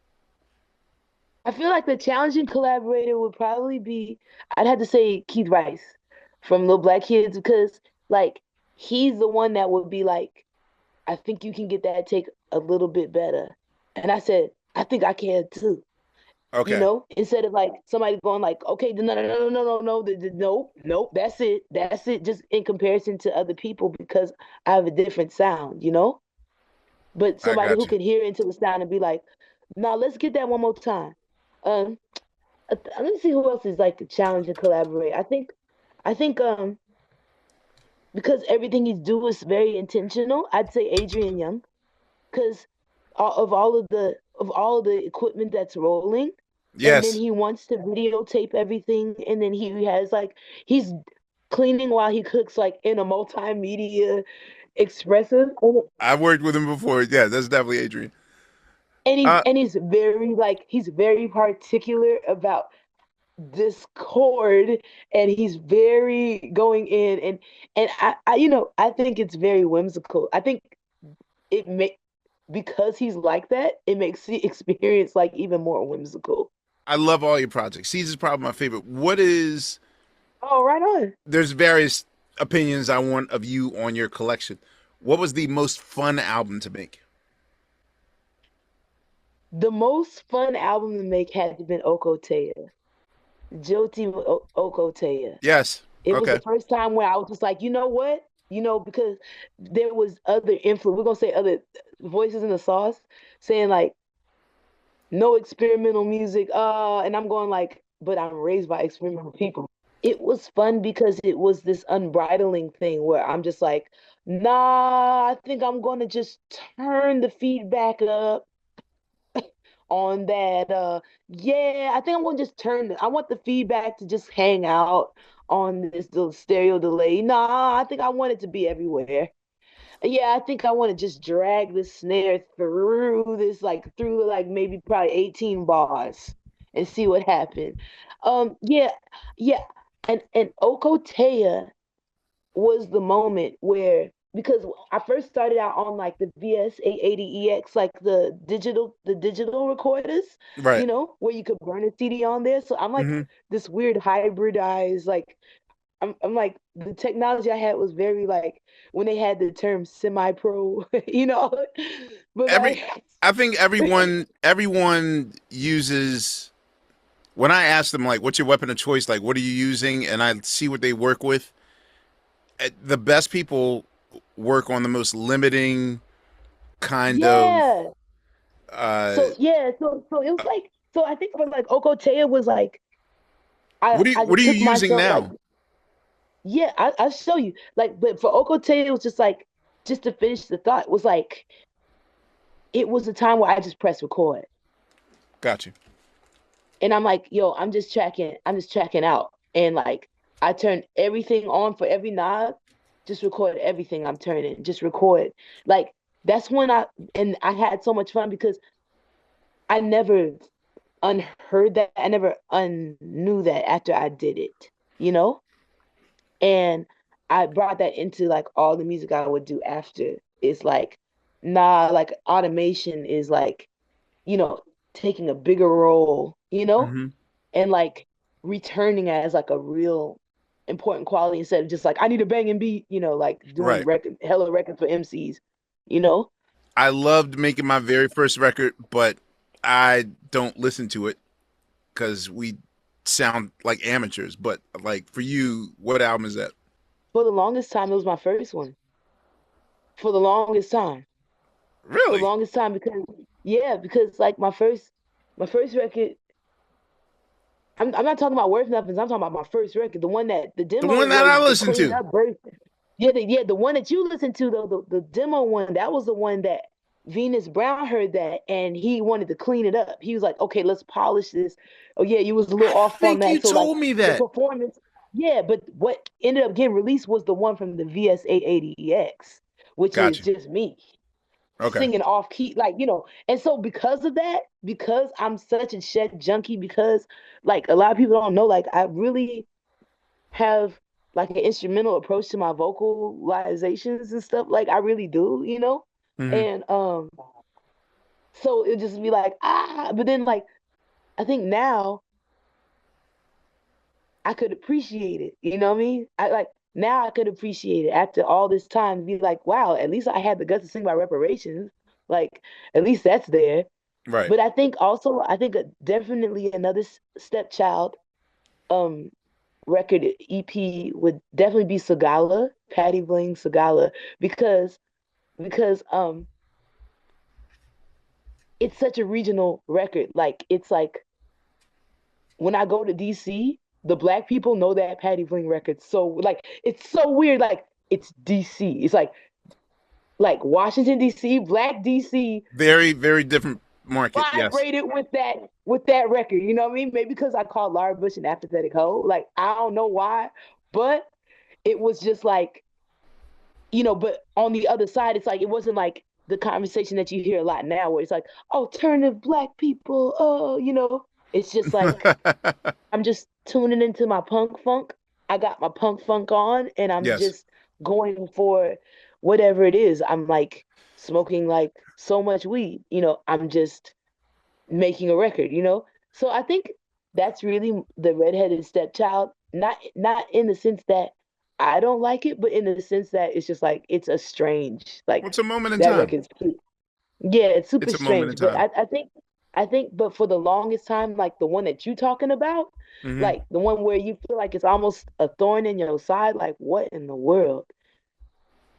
I feel like the challenging collaborator would probably be, I'd have to say Keith Rice from Little Black Kids because like he's the one that would be like, I think you can get that take a little bit better. And I said, I think I can too. Okay, Instead of like somebody going like, okay, no, no, no, no, no, no, no, nope, nope, that's it, just in comparison to other people because I have a different sound. But I somebody got who you. can hear into the sound and be like, now let's get that one more time. Um, let me see who else is like a challenge and collaborate. I think because everything he's do is very intentional. I'd say Adrian Young because of all of the equipment that's rolling. and then Yes. he wants to videotape everything, and then he has like he's cleaning while he cooks, like in a multimedia expressive, I worked with him before. Yeah, that's definitely Adrian. Uh, and he's very like he's very particular about this chord, and he's very going in, and I I think it's very whimsical. I think it may because he's like that, it makes the experience like even more whimsical. I love all your projects. Seeds is probably my favorite. What is Oh, right on. there's various opinions I want of you on your collection. What was the most fun album to make? The most fun album to make had to been Okotea. Jyoti Okotea. Yes. It was the Okay. first time where I was just like, you know what? Because there was other influence. We're gonna say other voices in the sauce saying like no experimental music. And I'm going like, but I'm raised by experimental people. It was fun because it was this unbridling thing where I'm just like, nah, I think I'm gonna just turn the feedback up on that. Yeah, I think I'm gonna just I want the feedback to just hang out on this little stereo delay. Nah, I think I want it to be everywhere. Yeah, I think I want to just drag the snare through this, like through like maybe probably 18 bars and see what happened. Yeah, yeah. And Okotea was the moment where because I first started out on like the VS880EX, like the digital recorders, Right. where you could burn a CD on there. So I'm like Hmm. this weird hybridized, like I'm like the technology I had was very like when they had the term semi-pro, you know, but Every like I think everyone uses when I ask them like what's your weapon of choice, like what are you using, and I see what they work with, the best people work on the most limiting kind of yeah. uh So it was like so I think for like Okotea was like I what are you took using myself like now? yeah, I'll show you. Like, but for Okote, it was just like, just to finish the thought, was like, it was a time where I just pressed record. Got you. And I'm like, yo, I'm just tracking out. And like, I turned everything on for every knob, just record everything I'm turning, just record. Like, that's when and I had so much fun because I never unheard that. I never unknew that after I did it, you know? And I brought that into like all the music I would do after. It's like, nah, like automation is like, you know, taking a bigger role, Hmm. and like returning as like a real important quality instead of just like, I need a banging beat, like doing Right. hella records for MCs, you know? I loved making my very first record, but I don't listen to it because we sound like amateurs. But like for you, what album is that? For the longest time, it was my first one. For the longest time. For the Really? longest time because yeah, because like my first record I'm not talking about Worth Nothings. I'm talking about my first record, the one that the The demo one that I was the listen cleaned to. up version. Yeah, the one that you listened to though, the demo one, that was the one that Venus Brown heard that and he wanted to clean it up. He was like, okay, let's polish this. Oh yeah, you was a little I off on think you that. So like told me the that. performance, yeah, but what ended up getting released was the one from the VS880EX, which is Gotcha. just me Okay. singing off key, like and so because of that, because I'm such a Shed junkie, because like a lot of people don't know, like I really have like an instrumental approach to my vocalizations and stuff, like I really do, Hmm. and so it just be like but then like I think now I could appreciate it, you know what I mean? I like now I could appreciate it after all this time, be like, wow, at least I had the guts to sing my reparations, like at least that's there. Right. But I think also, I think definitely another stepchild um record EP would definitely be Sagala, Patty Bling Sagala, because because it's such a regional record. Like it's like when I go to DC, the black people know that Patty Bling record. So like it's so weird. Like it's DC. It's like Washington DC, black DC. Very, very different market. Yes. vibrated with that record. You know what I mean? Maybe because I called Laura Bush an apathetic hoe. Like I don't know why, but it was just like, but on the other side, it's like it wasn't like the conversation that you hear a lot now where it's like alternative black people, oh, it's just like I'm just tuning into my punk funk. I got my punk funk on and I'm Yes. just going for whatever it is. I'm like smoking like so much weed, I'm just making a record. So I think that's really the redheaded stepchild, not in the sense that I don't like it, but in the sense that it's just like it's a strange, like What's a moment in that time? record's yeah, it's super It's a moment in strange. But time. I think but for the longest time, like the one that you talking about, Hmm. like the one where you feel like it's almost a thorn in your side, like what in the world?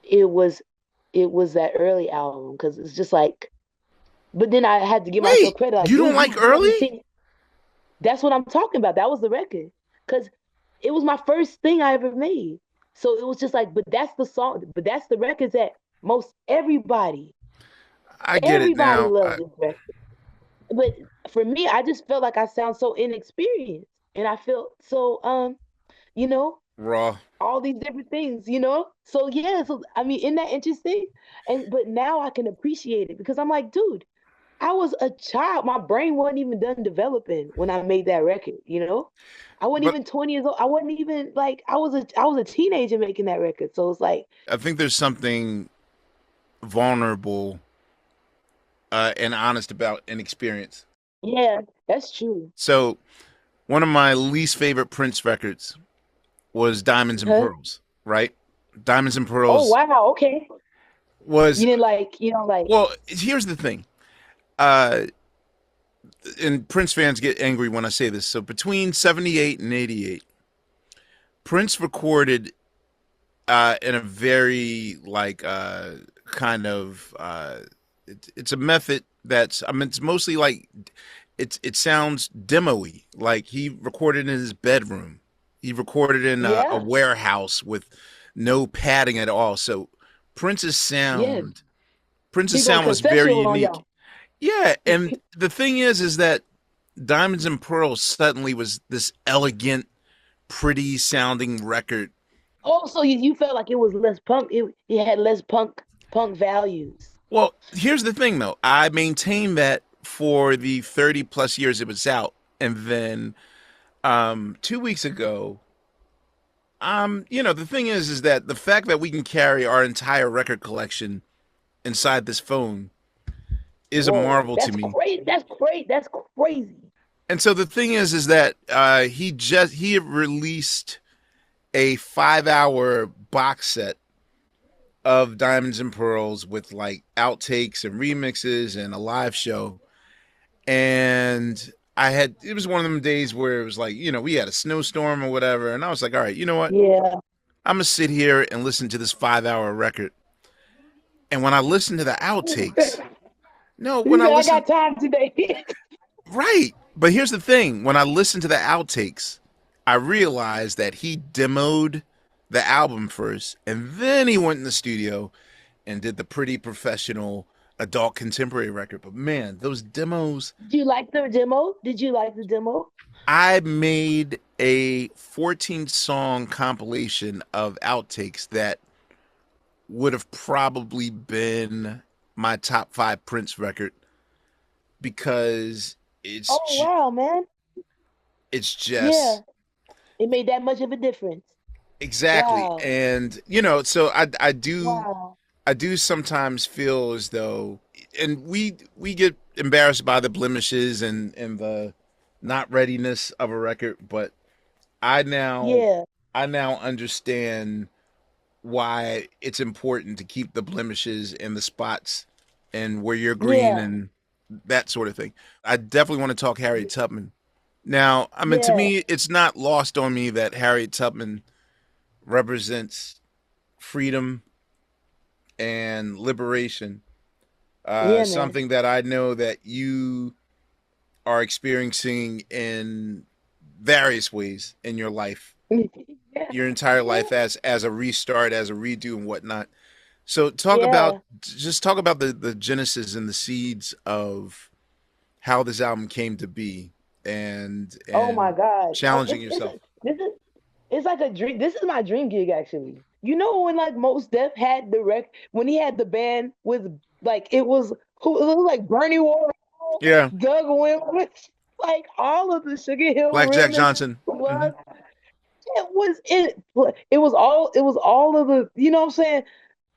It was it was that early album because it's just like, but then I had to give myself Wait, credit, like, you don't dude, like you haven't early? seen. That's what I'm talking about. That was the record. Because it was my first thing I ever made. So it was just like, but that's the song, but that's the records that most I get it everybody now. loves this record. But for me, I just felt like I sound so inexperienced. And I felt so you know, Raw. all these different things. So yeah, so I mean, isn't that interesting? And but now I can appreciate it because I'm like, dude, I was a child. My brain wasn't even done developing when I made that record. I wasn't But even 20 years old. I wasn't even like I was a teenager making that record. So it's like, I think there's something vulnerable and honest about inexperience. yeah, that's true. So one of my least favorite Prince records was Diamonds and Huh? Pearls, right? Diamonds and Oh Pearls wow, okay. was, You don't like well, here's the thing. Uh, and Prince fans get angry when I say this. So between 78 and 88, Prince recorded in a very like kind of it's a method that's, I mean, it's mostly like it sounds demo-y. Like he recorded in his bedroom. He recorded in a yeah, warehouse with no padding at all. So Prince's yes. sound Prince's He going sound was very conceptual on unique. y'all. Yeah, and the thing is that Diamonds and Pearls suddenly was this elegant, pretty sounding record. Oh, so you felt like it was less punk. It had less punk values. Well, here's the thing though. I maintained that for the 30 plus years it was out. And then 2 weeks ago, the thing is that the fact that we can carry our entire record collection inside this phone is a Whoa, marvel to that's me. crazy. That's crazy. That's crazy. And so the thing is that he released a 5 hour box set of Diamonds and Pearls with like outtakes and remixes and a live show. And it was one of them days where it was like, we had a snowstorm or whatever. And I was like, all right, you know what? Yeah. I'm going to sit here and listen to this 5 hour record. And when I listen to the outtakes, no, when You I said I listen, got time today. right. But here's the thing, when I listen to the outtakes, I realized that he demoed the album first and then he went in the studio and did the pretty professional adult contemporary record. But man, those demos, Did you like the demo? Did you like the demo? I made a 14-song compilation of outtakes that would have probably been my top 5 Prince record because it's Oh wow, man. it's Yeah. just It made that much of a difference. exactly. Wow. And so Wow. I do sometimes feel as though, and we get embarrassed by the blemishes and the not readiness of a record, but I now Yeah. I now understand why it's important to keep the blemishes and the spots and where you're green Yeah. and that sort of thing. I definitely want to talk Harriet Tubman. Now, I mean, to Yeah. me, it's not lost on me that Harriet Tubman represents freedom and liberation. Yeah, man. Something that I know that you are experiencing in various ways in your life, Yeah. your entire Yeah. life as a restart, as a redo, and whatnot. So Yeah. talk about the genesis and the seeds of. how this album came to be Oh my and God. Oh, challenging yourself. this is it's like a dream. This is my dream gig actually. You know when like Most Def had the when he had the band with like it was like Bernie Warren, Yeah, Doug Wimmer, like all of the Sugar Hill Black Jack Realness Johnson. Hmm. was it was all of the you know what I'm saying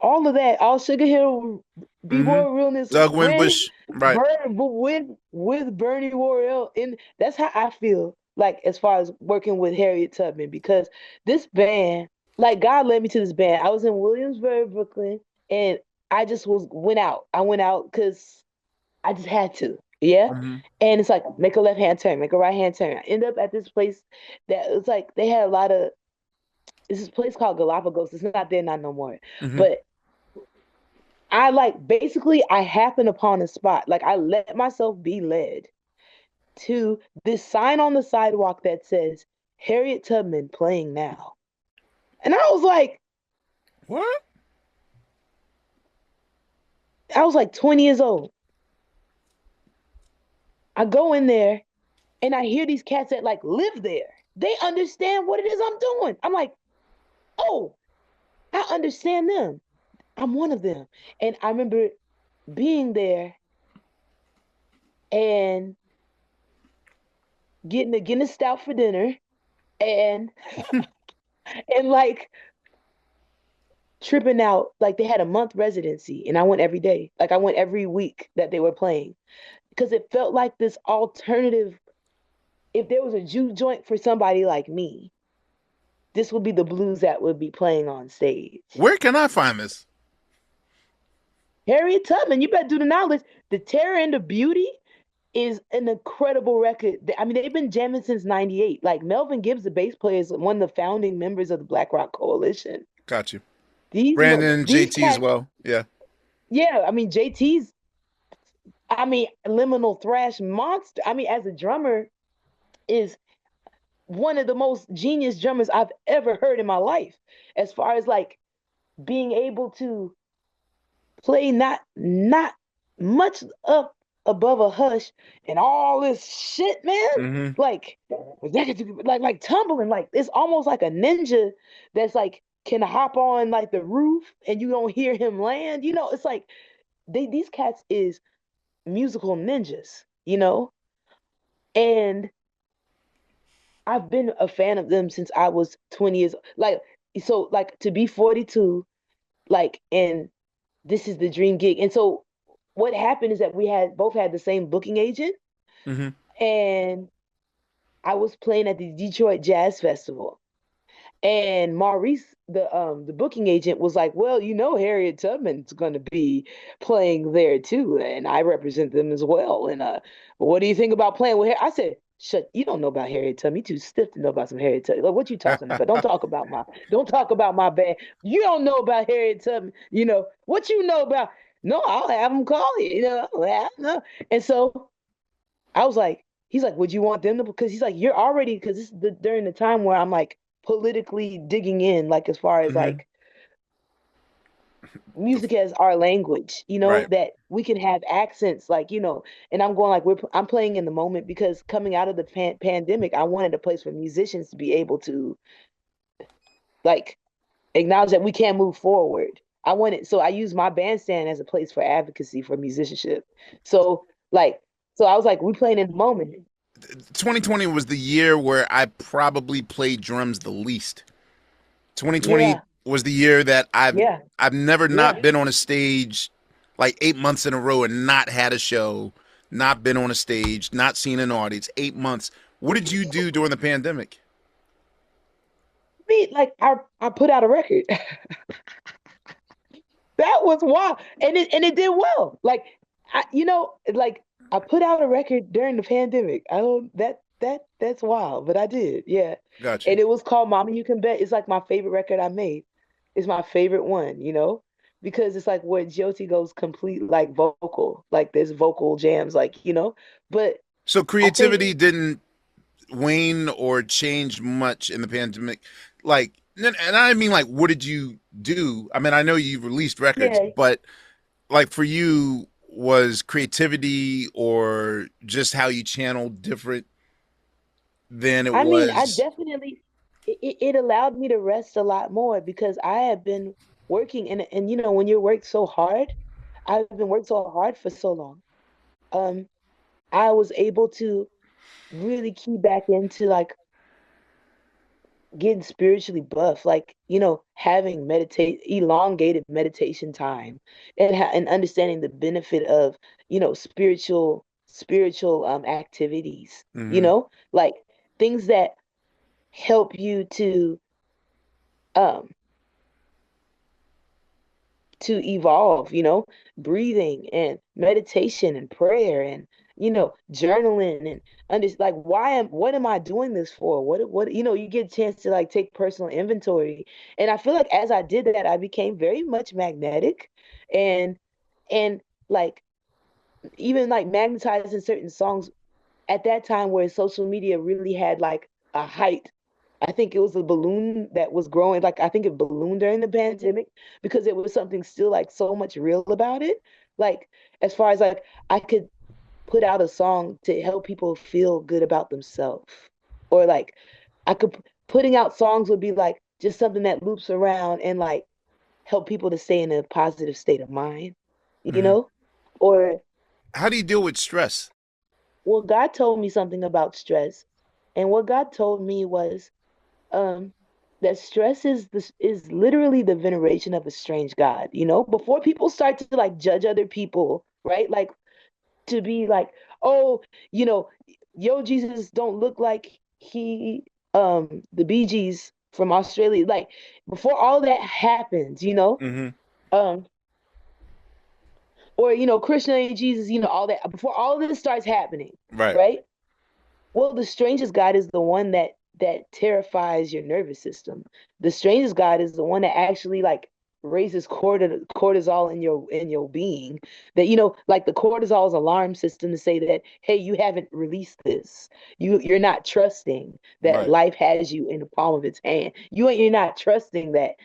all of that, all Sugar Hill Hmm. B-boy realness Doug Wimbush. Right. with Bernie Worrell, and that's how I feel like as far as working with Harriet Tubman because this band, like God led me to this band. I was in Williamsburg, Brooklyn, and I just was went out. I went out because I just had to. Yeah. Hmm. And it's like make a left hand turn, make a right hand turn. I end up at this place that it's like they had a lot of it's this place called Galapagos. It's not there not no more. Hmm. But I like basically I happened upon a spot. Like I let myself be led to this sign on the sidewalk that says Harriet Tubman playing now. And What? I was like 20 years old. I go in there and I hear these cats that like live there. They understand what it is I'm doing. I'm like, oh, I understand them. I'm one of them. And I remember being there and getting a stout for dinner and and like tripping out. Like they had a month residency and I went every day. Like I went every week that they were playing because it felt like this alternative. If there was a juke joint for somebody like me, this would be the blues that would be playing on stage. Where can I find this? Harriet Tubman, you better do the knowledge. The Terror and the Beauty is an incredible record. I mean, they've been jamming since '98. Like Melvin Gibbs, the bass player, is one of the founding members of the Black Rock Coalition. Got you. These Brandon, these JT as cats, well. Yeah. yeah. I mean, JT's, I mean, liminal thrash monster. I mean, as a drummer, is one of the most genius drummers I've ever heard in my life. As far as like being able to play not much up above a hush and all this shit, man. Hmm. Like like tumbling, like it's almost like a ninja that's like can hop on like the roof and you don't hear him land. You know, it's like these cats is musical ninjas, you know? And I've been a fan of them since I was 20 years like so like to be 42 like and this is the dream gig. And so what happened is that we had both had the same booking agent Hmm. and I was playing at the Detroit Jazz Festival. And Maurice, the booking agent, was like, "Well, you know, Harriet Tubman's going to be playing there too, and I represent them as well. And what do you think about playing with her?" I said, "Shut! You don't know about Harriet Tubman. You too stiff to know about some Harriet Tubman. Like, what you talking about? Don't talk about my band. You don't know about Harriet Tubman. You know what you know about? No, I'll have them call you. You know, no." And so I was like, he's like, would you want them to? Because he's like, you're already, because this is during the time where I'm like politically digging in, like as far as Hmm. like music as our language, you know, Right. that we can have accents, like, you know, and I'm going like, I'm playing in the moment because coming out of the pandemic, I wanted a place for musicians to be able to like acknowledge that we can move forward. I wanted, so I use my bandstand as a place for advocacy for musicianship. So, like, so I was like, we playing in the moment. 2020 was the year where I probably played drums the least. 2020 Yeah, was the year that yeah, I've never yeah. not been on a stage like 8 months in a row and not had a show, not been on a stage, not seen an audience. 8 months. What did you do during the pandemic? Me, like I put out a record. That was wild, and it did well. Like you know, like I put out a record during the pandemic. I don't that's wild, but I did, yeah. Got you. And it was called "Mama You Can Bet." It's like my favorite record I made. It's my favorite one, you know, because it's like where Jyoti goes complete like vocal, like there's vocal jams, like you know. But So I think creativity didn't wane or change much in the pandemic. Like, and I mean, like, what did you do? I mean, I know you released records, yeah, but like for you, was creativity or just how you channeled different than it I mean, I was? definitely it allowed me to rest a lot more because I have been working and you know when you work so hard, I've been working so hard for so long. Um, I was able to really key back into like getting spiritually buff, like you know, having meditate elongated meditation time and understanding the benefit of you know spiritual activities, you Mm-hmm. know, like things that help you um to evolve, you know, breathing and meditation and prayer and you know, journaling and under like what am I doing this for? What you know, you get a chance to like take personal inventory. And I feel like as I did that, I became very much magnetic and and like even like magnetizing certain songs at that time where social media really had like a height. I think it was a balloon that was growing. Like I think it ballooned during the pandemic because it was something still like so much real about it. Like as far as like I could put out a song to help people feel good about themselves, or like I could putting out songs would be like just something that loops around and like help people to stay in a positive state of mind, you Mm-hmm. know, or How do you deal with stress? well, God told me something about stress. And what God told me was um that stress is literally the veneration of a strange God, you know? Before people start to like judge other people, right? Like to be like, oh, you know, yo, Jesus don't look like he the Bee Gees from Australia. Like before all that happens, you know, Mm-hmm. um, or you know, Krishna and Jesus, you know, all that before all of this starts happening, Right. right? Well, the strangest God is the one that terrifies your nervous system. The strangest God is the one that actually like raises cortisol in your being. That you know, like the cortisol's alarm system to say that hey, you haven't released this. You're not trusting that Right. life has you in the palm of its hand. You're not trusting that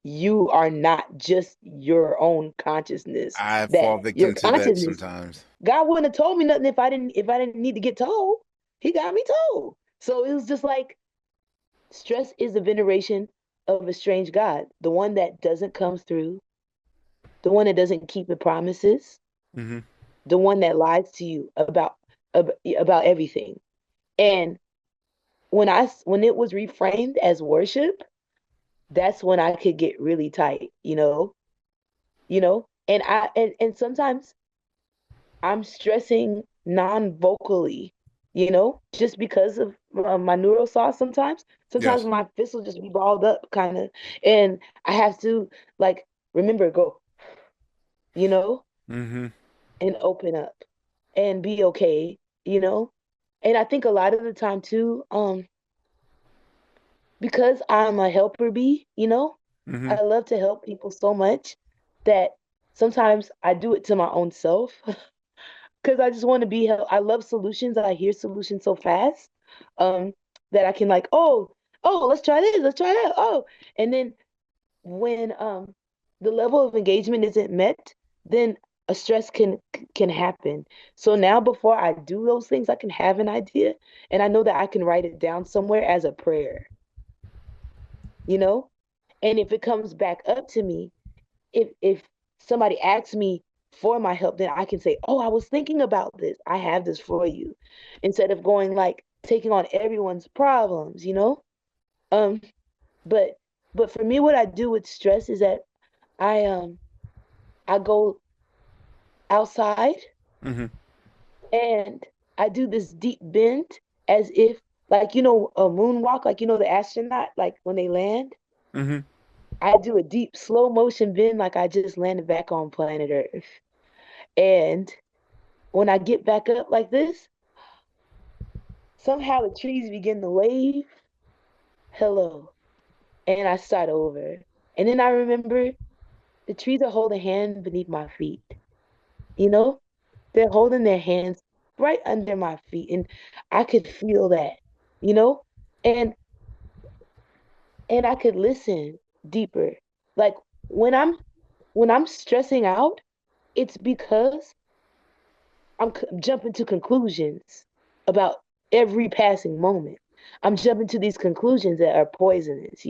you are not just your own consciousness. I That fall your victim to that consciousness sometimes. God wouldn't have told me nothing if I didn't need to get told. He got me told. So it was just like stress is the veneration of a strange God, the one that doesn't come through, the one that doesn't keep the promises, Mm-hmm. the one that lies to you about everything. And when it was reframed as worship, that's when I could get really tight, you know. And sometimes I'm stressing non-vocally, you know, just because of my neurosauce sometimes. Sometimes Yes. my fist will just be balled up kind of. And I have to like remember, go, you know, Mm-hmm. and open up and be okay, you know. And I think a lot of the time too, because I'm a helper bee, you know, Mm-hmm. I love to help people so much that sometimes I do it to my own self. Because I just want to be help. I love solutions. I hear solutions so fast, um, that I can like, oh, let's try this, let's try that. Oh, and then when the level of engagement isn't met, then a stress can happen. So now before I do those things, I can have an idea, and I know that I can write it down somewhere as a prayer, you know. And if it comes back up to me, if somebody asks me for my help, then I can say, "Oh, I was thinking about this. I have this for you," instead of going like taking on everyone's problems, you know. Um, but but for me, what I do with stress is that I um I go outside Mm-hmm. and I do this deep bend as if like you know a moonwalk, like you know the astronaut, like when they land. Mm-hmm. I do a deep slow motion bend like I just landed back on planet Earth. And when I get back up like this, somehow the trees begin to wave, hello, and I start over. And then I remember the trees are holding hands beneath my feet. You know, they're holding their hands right under my feet, and I could feel that. You know, and and I could listen deeper. Like when I'm when I'm stressing out, It's because jumping to conclusions about every passing moment. I'm jumping to these conclusions that are poisonous,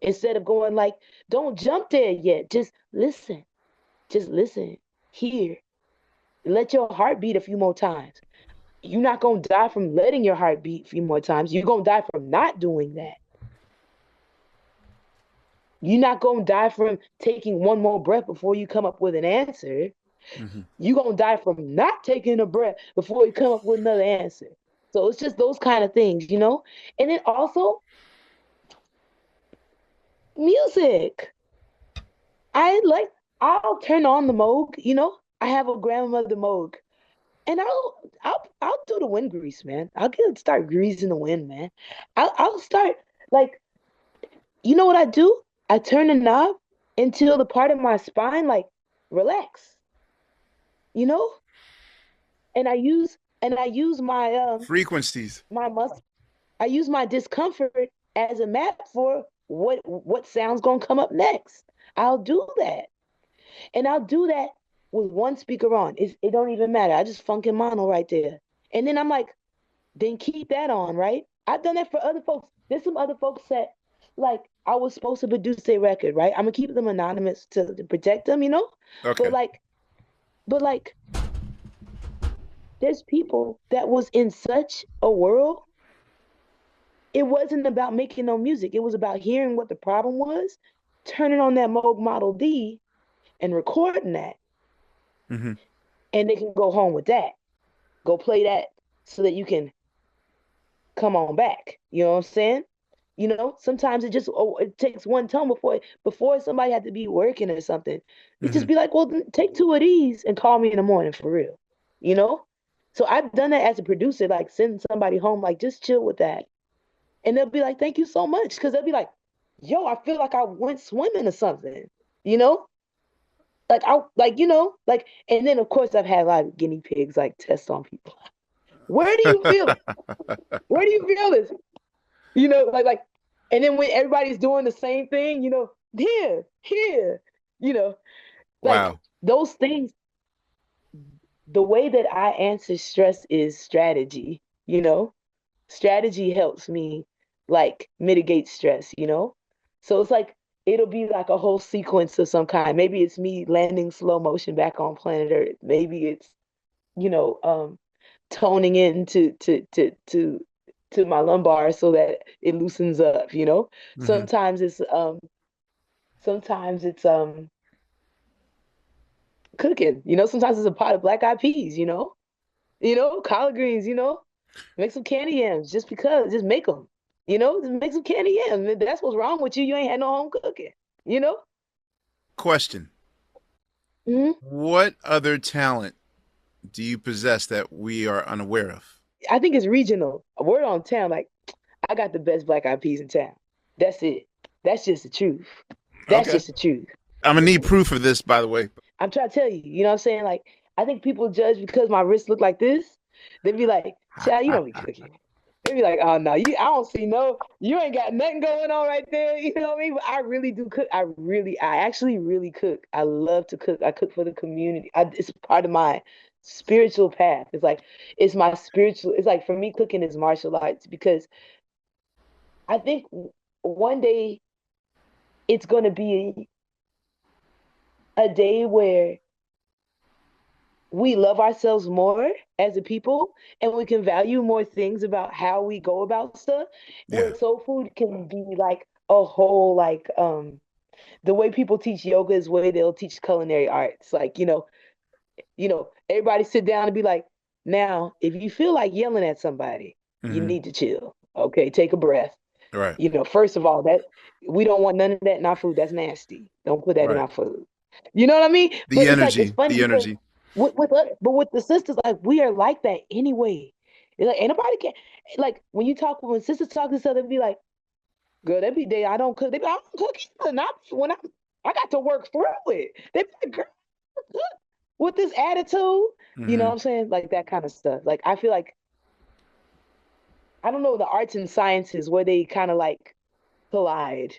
Instead of going like, don't jump there yet. Just listen. Just listen. Hear. Let your heart beat a few more times. You're not gonna die from letting your heart beat a few more times. You're gonna die from not doing that. You're not gonna die from taking one more breath before you come up with an answer. Hmm. You're gonna die from not taking a breath before you come up with another answer. So it's just those kind of things. And then also music. I like I'll turn on the Moog. I have a grandmother Moog. And I'll do the wind grease, man. Start greasing the wind, man. I'll start like you know what I do? I turn the knob until the part of my spine like relax, you know? And I use Frequencies. my muscle I use my discomfort as a map for what sound's gonna come up next. I'll do that. And I'll do that with one speaker on. It don't even matter. I just funk in mono right there. And then I'm like, then keep that on, right? I've done that for other folks. There's some other folks that like I was supposed to produce a record, right? I'm gonna keep them anonymous to protect them. But Okay. like, but like, there's people that was in such a world. It wasn't about making no music. It was about hearing what the problem was, turning on that Moog Model D and recording that, Hmm. and they can go home with that. Go play that so that you can come on back. You know what I'm saying? Sometimes it takes one tone before somebody had to be working or something. You Hmm. just be like, well, take two of these and call me in the morning for real. You know? So I've done that as a producer, like sending somebody home, like just chill with that. And they'll be like, thank you so much. Cause they'll be like, yo, I feel like I went swimming or something, you know? Like, and then of course I've had a lot of guinea pigs like test on people. Where do you feel it? Where do you feel this? Like, and then when everybody's doing the same thing, here, you know, like Wow. those things, the way that I answer stress is strategy. Strategy helps me like mitigate stress. So it's like it'll be like a whole sequence of some kind. Maybe it's me landing slow motion back on planet Earth. Maybe it's, you know, um, toning in to my lumbar so that it loosens up. Hmm. Sometimes it's cooking. Sometimes it's a pot of black eyed peas. Collard greens. Make some candy yams just because, just make them. Just make some candy yams. That's what's wrong with you. You ain't had no home cooking. You know? Question. hmm What other talent do you possess that we are unaware of? I think it's regional. A word on town, like I got the best black eyed peas in town. That's it. That's just the truth. That's Okay. just the truth. I'm gonna need proof of this, by the way. I'm trying to tell you, you know what I'm saying? Like, I think people judge because my wrists look like this. They be like, child, you don't be cooking. They be like, oh no, I don't see you ain't got nothing going on right there. You know what I mean? But I really do cook. I actually really cook. I love to cook. I cook for the community. It's part of my spiritual path. It's my spiritual, it's like for me, cooking is martial arts because I think one day it's going to be a day where we love ourselves more as a people and we can value more things about how we go about stuff Yeah. where soul food can be like a whole like the way people teach yoga is the way they'll teach culinary arts like everybody sit down and be like, now if you feel like yelling at somebody you Hmm. need to chill, okay, take a breath. Right. First of all, that we don't want none of that in our food. That's nasty. Don't put that in Right. our food. You know what I mean? The But it's energy. funny The because energy. with the sisters, like we are like that anyway. It's like anybody can like when sisters talk to each other, they be like, girl, that be day I don't cook. They be like, I don't cook either. Not when I got to work through it. They be like, girl, cook with this attitude. You know what Hmm. I'm saying? Like that kind of stuff. Like I feel like I don't know the arts and sciences where they kind of like collide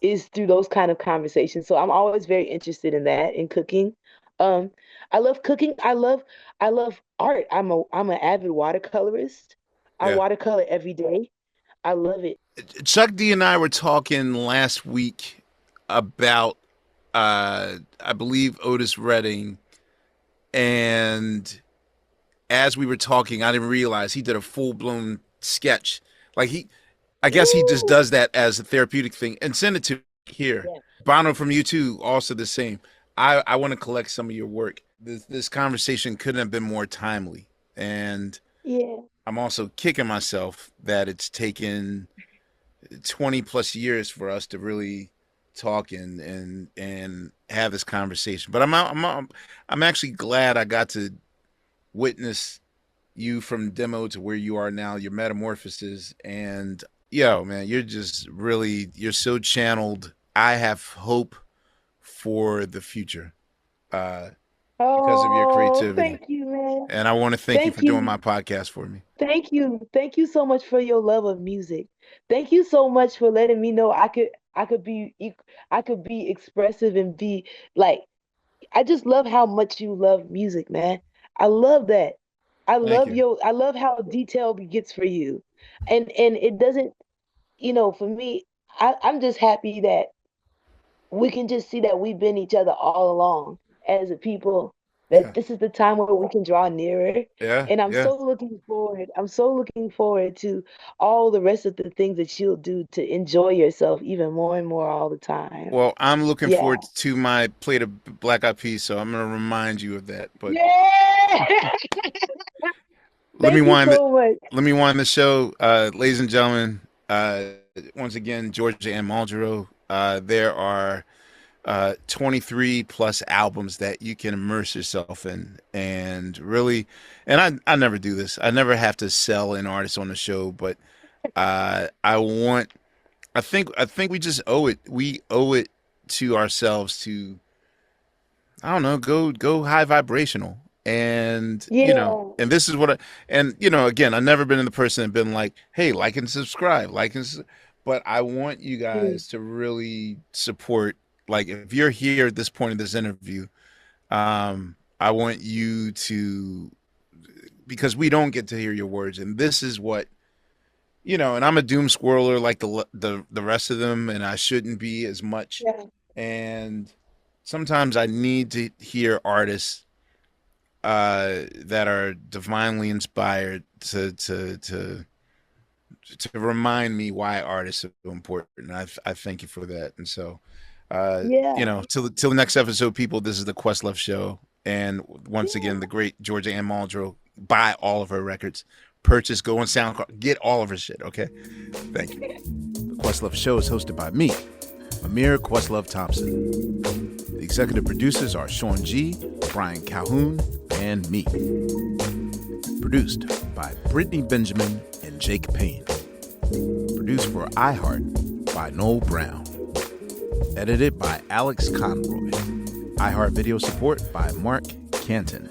is through those kind of conversations. So I'm always very interested in that in cooking. Um, I love cooking. I love art. I'm an avid watercolorist. I Yeah. watercolor every day. I love it. Chuck D and I were talking last week about I believe Otis Redding, and as we were talking, I didn't realize he did a full blown sketch. Like I guess he just Ooh, does that as a therapeutic thing and send it to me here. yeah, Bono from you too, also the same. I want to collect some of your work. This conversation couldn't have been more timely, and yeah, I'm also kicking myself that it's taken 20 plus years for us to really talk and have this conversation. But I'm actually glad I got to witness you from demo to where you are now, your metamorphosis. And yo, man, you're so channeled. I have hope for the future uh, because of your oh, creativity. thank you, man. And I want to thank you Thank for doing you. my podcast for me. Thank you. Thank you so much for your love of music. Thank you so much for letting me know I could be expressive and be like I just love how much you love music, man. I love that. Thank you. I love how detailed it gets for you. And it doesn't, for me, I'm just happy that we can just see that we've been each other all along as a people, that Yeah. this is the time where we can draw nearer. Yeah. And Yeah. I'm so looking forward to all the rest of the things that you'll do to enjoy yourself even more and more all the time. Well, I'm looking Yeah. forward to my plate of black eyed peas, so I'm gonna remind you of that. But Yeah. let me Thank you wind the so much. let me wind the show, ladies and gentlemen. Once again, Georgia and Muldrow. There are 23 plus albums that you can immerse yourself in, and really, and I never do this. I never have to sell an artist on the show, but I want. I think we just owe it. We owe it to ourselves to, I don't know, go high vibrational. And Yeah. and this is what and again, I've never been the person that been like, hey, like and subscribe, but I want you Mm. guys to really support. Like, if you're here at this point of this interview, I want you to, because we don't get to hear your words, and this is what, and I'm a doom squirreler like the rest of them, and I shouldn't be as much. Yeah. And sometimes I need to hear artists that are divinely inspired to remind me why artists are so important. And I thank you for that. And so, Yeah. till the next episode, people. This is the Questlove Show, and once again, the Yeah. great Georgia Ann Muldrow. Buy all of her records. Purchase, go on SoundCloud, get all of her shit. Okay, thank you. The Questlove Show is hosted by me, Amir Questlove Thompson. The executive producers are Sean G, Brian Calhoun, and me. Produced by Brittany Benjamin and Jake Payne. Produced for iHeart by Noel Brown. Edited by Alex Conroy. iHeart video support by Mark Canton.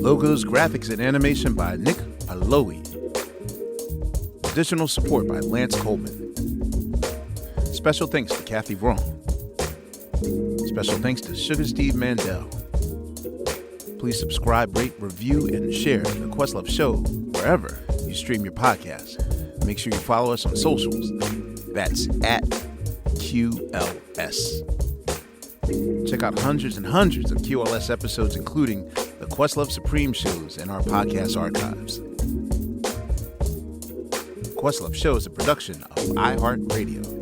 Logos, graphics, and animation by Nick Aloe. Additional support by Lance Coleman. Special thanks to Kathy Wrong. Special thanks to Sugar Steve Mandel. Please subscribe, rate, review, and share the Questlove Show wherever you stream your podcast. Make sure you follow us on socials. That's at QLS. Check out hundreds and hundreds of QLS episodes, including the Questlove Supreme shows and our podcast archives. Questlove Show is a production of iHeartRadio.